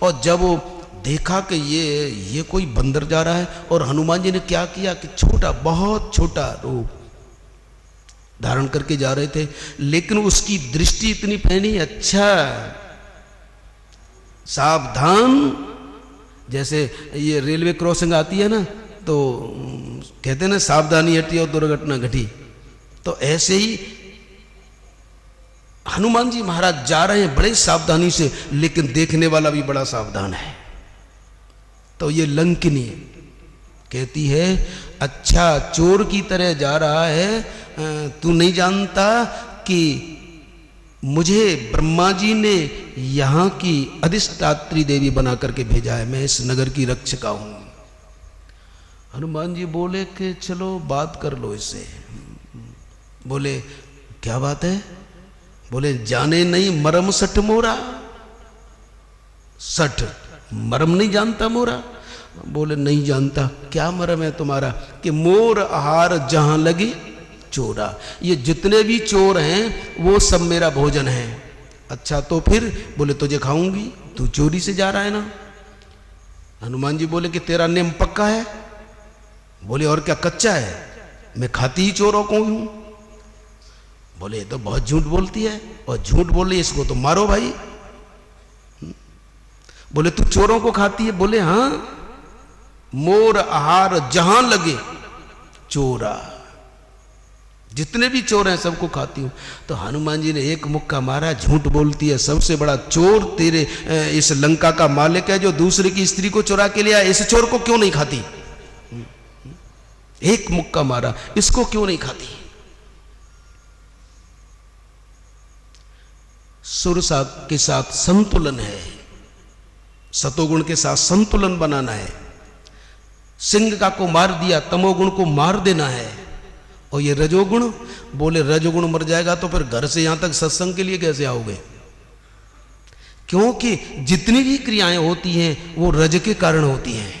और जब वो देखा कि ये कोई बंदर जा रहा है, और हनुमान जी ने क्या किया कि छोटा, बहुत छोटा रूप धारण करके जा रहे थे, लेकिन उसकी दृष्टि इतनी फैली, अच्छा सावधान। जैसे ये रेलवे क्रॉसिंग आती है ना, तो कहते हैं ना सावधानी हटी और दुर्घटना घटी, तो ऐसे ही हनुमान जी महाराज जा रहे हैं बड़े सावधानी से, लेकिन देखने वाला भी बड़ा सावधान है। तो ये लंकिनी कहती है, अच्छा चोर की तरह जा रहा है, तू नहीं जानता कि मुझे ब्रह्मा जी ने यहाँ की अधिष्ठात्री देवी बना करके भेजा है, मैं इस नगर की रक्षिका हूं। हनुमान जी बोले कि चलो बात कर लो इससे। बोले क्या बात है? बोले जाने नहीं मरम सठ मोरा। सठ मरम नहीं जानता मोरा? बोले नहीं जानता। क्या मरम है तुम्हारा? कि मोर आहार जहां लगे चोरा। ये जितने भी चोर हैं वो सब मेरा भोजन है। अच्छा तो फिर? बोले तुझे खाऊंगी, तू चोरी से जा रहा है ना। हनुमान जी बोले कि तेरा नियम पक्का है? बोले और क्या कच्चा है? मैं खाती ही चोरों को हूं। बोले ये तो बहुत झूठ बोलती है, और झूठ बोल रही है, इसको तो मारो भाई। बोले तू चोरों को खाती है? बोले हाँ, मोर आहार जहां लगे चोरा। जितने भी चोर हैं सबको खाती हूं। तो हनुमान जी ने एक मुक्का मारा, झूठ बोलती है, सबसे बड़ा चोर तेरे इस लंका का मालिक है जो दूसरे की स्त्री को चुरा के लिया, इस चोर को क्यों नहीं खाती? एक मुक्का मारा, इसको क्यों नहीं खाती? सुरसा के साथ संतुलन है, सतोगुण के साथ संतुलन बनाना है। सिंह का को मार दिया, तमोगुण को मार देना है। और ये रजोगुण, बोले रजोगुण मर जाएगा तो फिर घर से यहां तक सत्संग के लिए कैसे आओगे? क्योंकि जितनी भी क्रियाएं होती हैं वो रज के कारण होती हैं।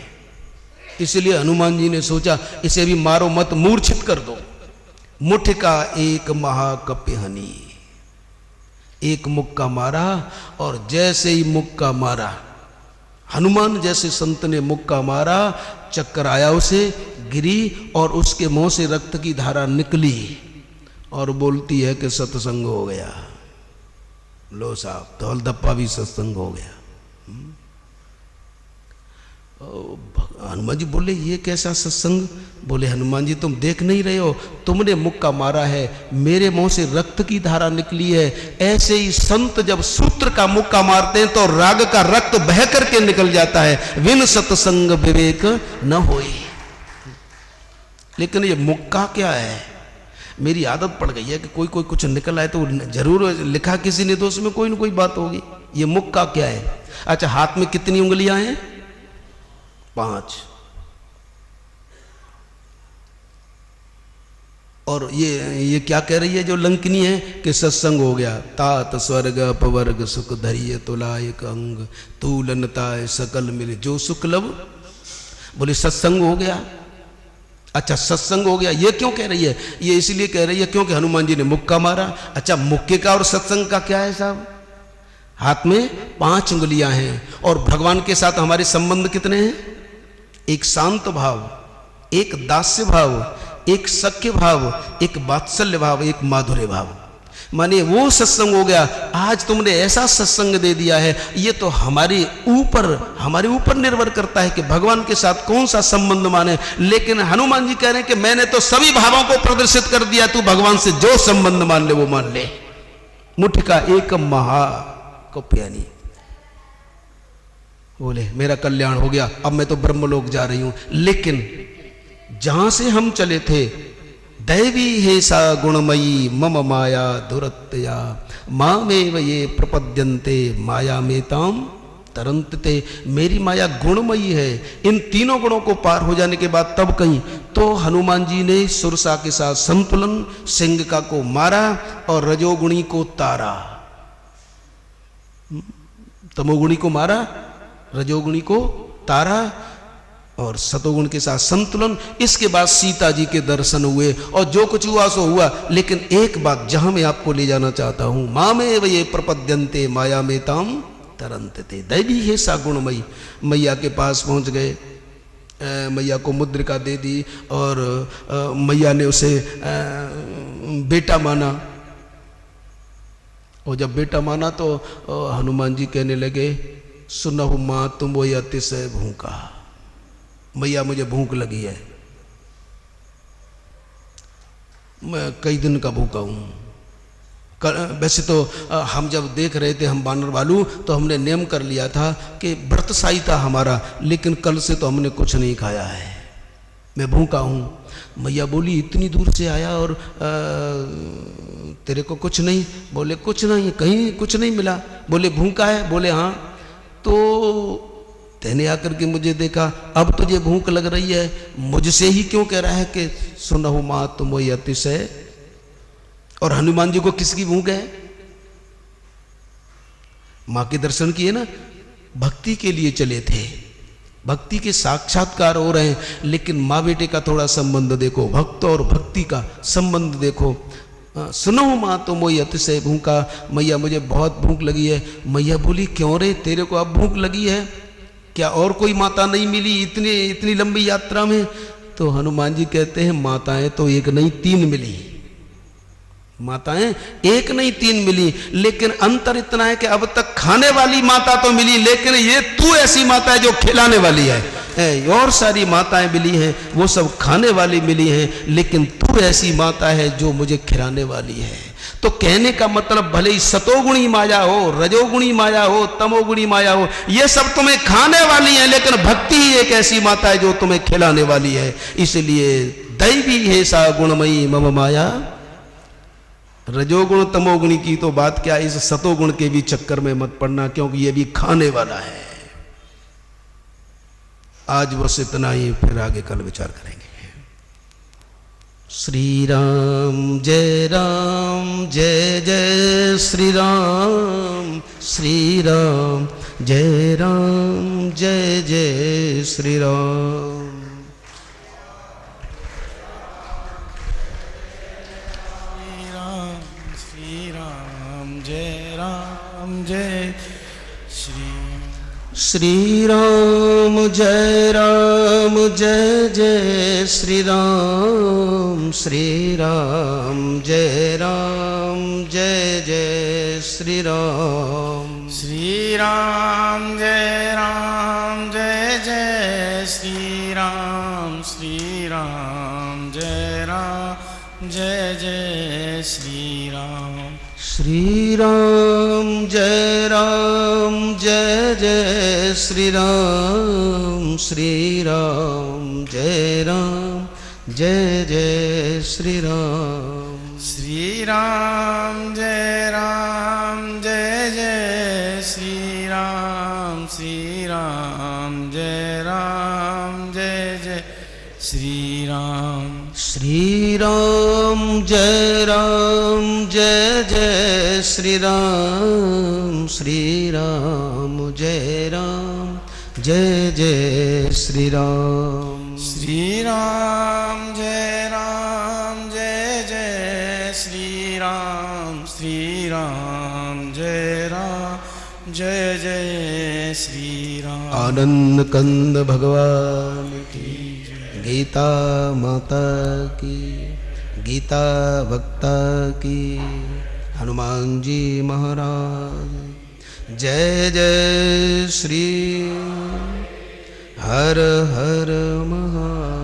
इसलिए हनुमान जी ने सोचा इसे भी मारो मत, मूर्छित कर दो। मुठ का एक महाकप्यहनी, एक मुक्का मारा, और जैसे ही मुक्का मारा, हनुमान जैसे संत ने मुक्का मारा, चक्कर आया उसे, गिरी, और उसके मुंह से रक्त की धारा निकली, और बोलती है कि सत्संग हो गया। लो साहब, धौल धप्पा भी सत्संग हो गया। हनुमान जी बोले ये कैसा सत्संग? बोले हनुमान जी तुम देख नहीं रहे हो, तुमने मुक्का मारा है, मेरे मुंह से रक्त की धारा निकली है। ऐसे ही संत जब सूत्र का मुक्का मारते हैं तो राग का रक्त बह करके निकल जाता है। विन सत्संग विवेक न होई। लेकिन ये मुक्का क्या है? मेरी आदत पड़ गई है कि कोई कोई कुछ निकल आए तो जरूर लिखा किसी ने तो उसमें कोई ना कोई बात होगी। ये मुक्का क्या है? अच्छा, हाथ में कितनी उंगलियां हैं? 5। और ये क्या कह रही है जो लंकनी है कि सत्संग हो गया। तात स्वर्ग अपवर्ग सुख धरिय तुला एक अंग, तूलनताय सकल मिल जो सुख लब। बोले सत्संग हो गया। अच्छा, सत्संग हो गया ये क्यों कह रही है? ये इसलिए कह रही है क्योंकि हनुमान जी ने मुक्का मारा। अच्छा, मुक्के का और सत्संग का क्या है साहब? हाथ में 5 उंगलियां हैं और भगवान के साथ हमारे संबंध कितने हैं? एक शांत भाव, एक दास्य भाव, एक सख्य भाव, एक वात्सल्य भाव, एक माधुर्य भाव। माने वो सत्संग हो गया। आज तुमने ऐसा सत्संग दे दिया है, ये तो हमारे ऊपर निर्भर करता है कि भगवान के साथ कौन सा संबंध माने। लेकिन हनुमान जी कह रहे हैं कि मैंने तो सभी भावों को प्रदर्शित कर दिया, तू भगवान से जो संबंध मान ले वो मान ले। मुठ का एक महा को प्यानी। बोले मेरा कल्याण हो गया, अब मैं तो ब्रह्मलोक जा रही हूं। लेकिन जहां से हम चले थे, दैवी हे सा गुणमयी मम माया दुरत्या मामेव ये प्रपद्यन्ते माया में ताम तरंतते। मेरी माया गुणमयी है। इन तीनों गुणों को पार हो जाने के बाद तब कहीं तो हनुमान जी ने सुरसा के साथ संतुलन, सिंह को मारा और रजोगुणी को तारा। तमोगुणी को मारा, रजोगुणी को तारा और सतोगुण के साथ संतुलन। इसके बाद सीता जी के दर्शन हुए और जो कुछ हुआ सो हुआ। लेकिन एक बात जहां मैं आपको ले जाना चाहता हूं, मामे व ये प्रपद्यन्ते माया में ताम तरंतते। दैवी है सा गुणमयी। मैया के पास पहुंच गए, मैया को मुद्रिका दे दी और मैया ने उसे बेटा माना। और जब बेटा माना तो हनुमान जी कहने लगे, सुनहु मां तुम वो अतिशय भूखा। मैया मुझे भूख लगी है, मैं कई दिन का भूखा हूं। वैसे तो हम जब देख रहे थे हम बानर वालू तो हमने नियम कर लिया था कि व्रतसाई था हमारा, लेकिन कल से तो हमने कुछ नहीं खाया है, मैं भूखा हूं। मैया बोली इतनी दूर से आया और तेरे को कुछ नहीं? बोले कुछ नहीं, कहीं कुछ नहीं मिला। बोले भूखा है? बोले हाँ। तो तेने आकर के मुझे देखा, अब तुझे भूख लग रही है, मुझसे ही क्यों कह रहा है कि सुनहु मां तुम वही अतिशय। और हनुमान जी को किसकी भूख है? मां के दर्शन किए ना, भक्ति के लिए चले थे, भक्ति के साक्षात्कार हो रहे हैं। लेकिन माँ बेटे का थोड़ा संबंध देखो, भक्त और भक्ति का संबंध देखो। सुनो माँ तुम वही अतिशय भूखा। मैया मुझे बहुत भूख लगी है। मैया बोली क्यों रे, तेरे को अब भूख लगी है? क्या और कोई माता नहीं मिली इतनी लंबी यात्रा में? तो हनुमान जी कहते हैं माताएं तो एक नहीं 3 मिली, माताएं एक नहीं 3 मिली। लेकिन अंतर इतना है कि अब तक खाने वाली माता तो मिली, लेकिन ये तू ऐसी माता है जो खिलाने वाली है। और सारी माताएं मिली हैं, वो सब खाने वाली मिली हैं, लेकिन तू ऐसी माता है जो मुझे खिलाने वाली है। तो कहने का मतलब भले ही सतोगुणी माया हो, रजोगुणी माया हो, तमोगुणी माया हो, ये सब तुम्हें खाने वाली है, लेकिन भक्ति ही एक ऐसी माता है जो तुम्हें खिलाने वाली है। इसलिए दैवी है सा गुणमयी मम माया। रजोगुण तमोगुणी की तो बात क्या, इस सतोगुण के भी चक्कर में मत पड़ना, क्योंकि ये भी खाने वाला है। आज बस इतना ही, फिर आगे कल विचार करेंगे। श्री राम जय जय श्री राम, श्री राम जय जय श्री राम। श्री राम जय जय श्री राम, श्री राम जय जय श्री राम। श्री राम जय जय श्री राम जय जय श्री राम। श्री राम जय जय श्री राम जय जय श्री राम। श्री राम जय जय श्री राम जय जय श्री राम। श्री राम जय जय श्री राम जय जय श्री राम। श्री राम जय जय श्री राम जय जय श्री राम। आनंद कंद भगवान की, गीता माता की, गीता भक्ता की, हनुमान जी महाराज। जय जय श्री हर हर महादेव।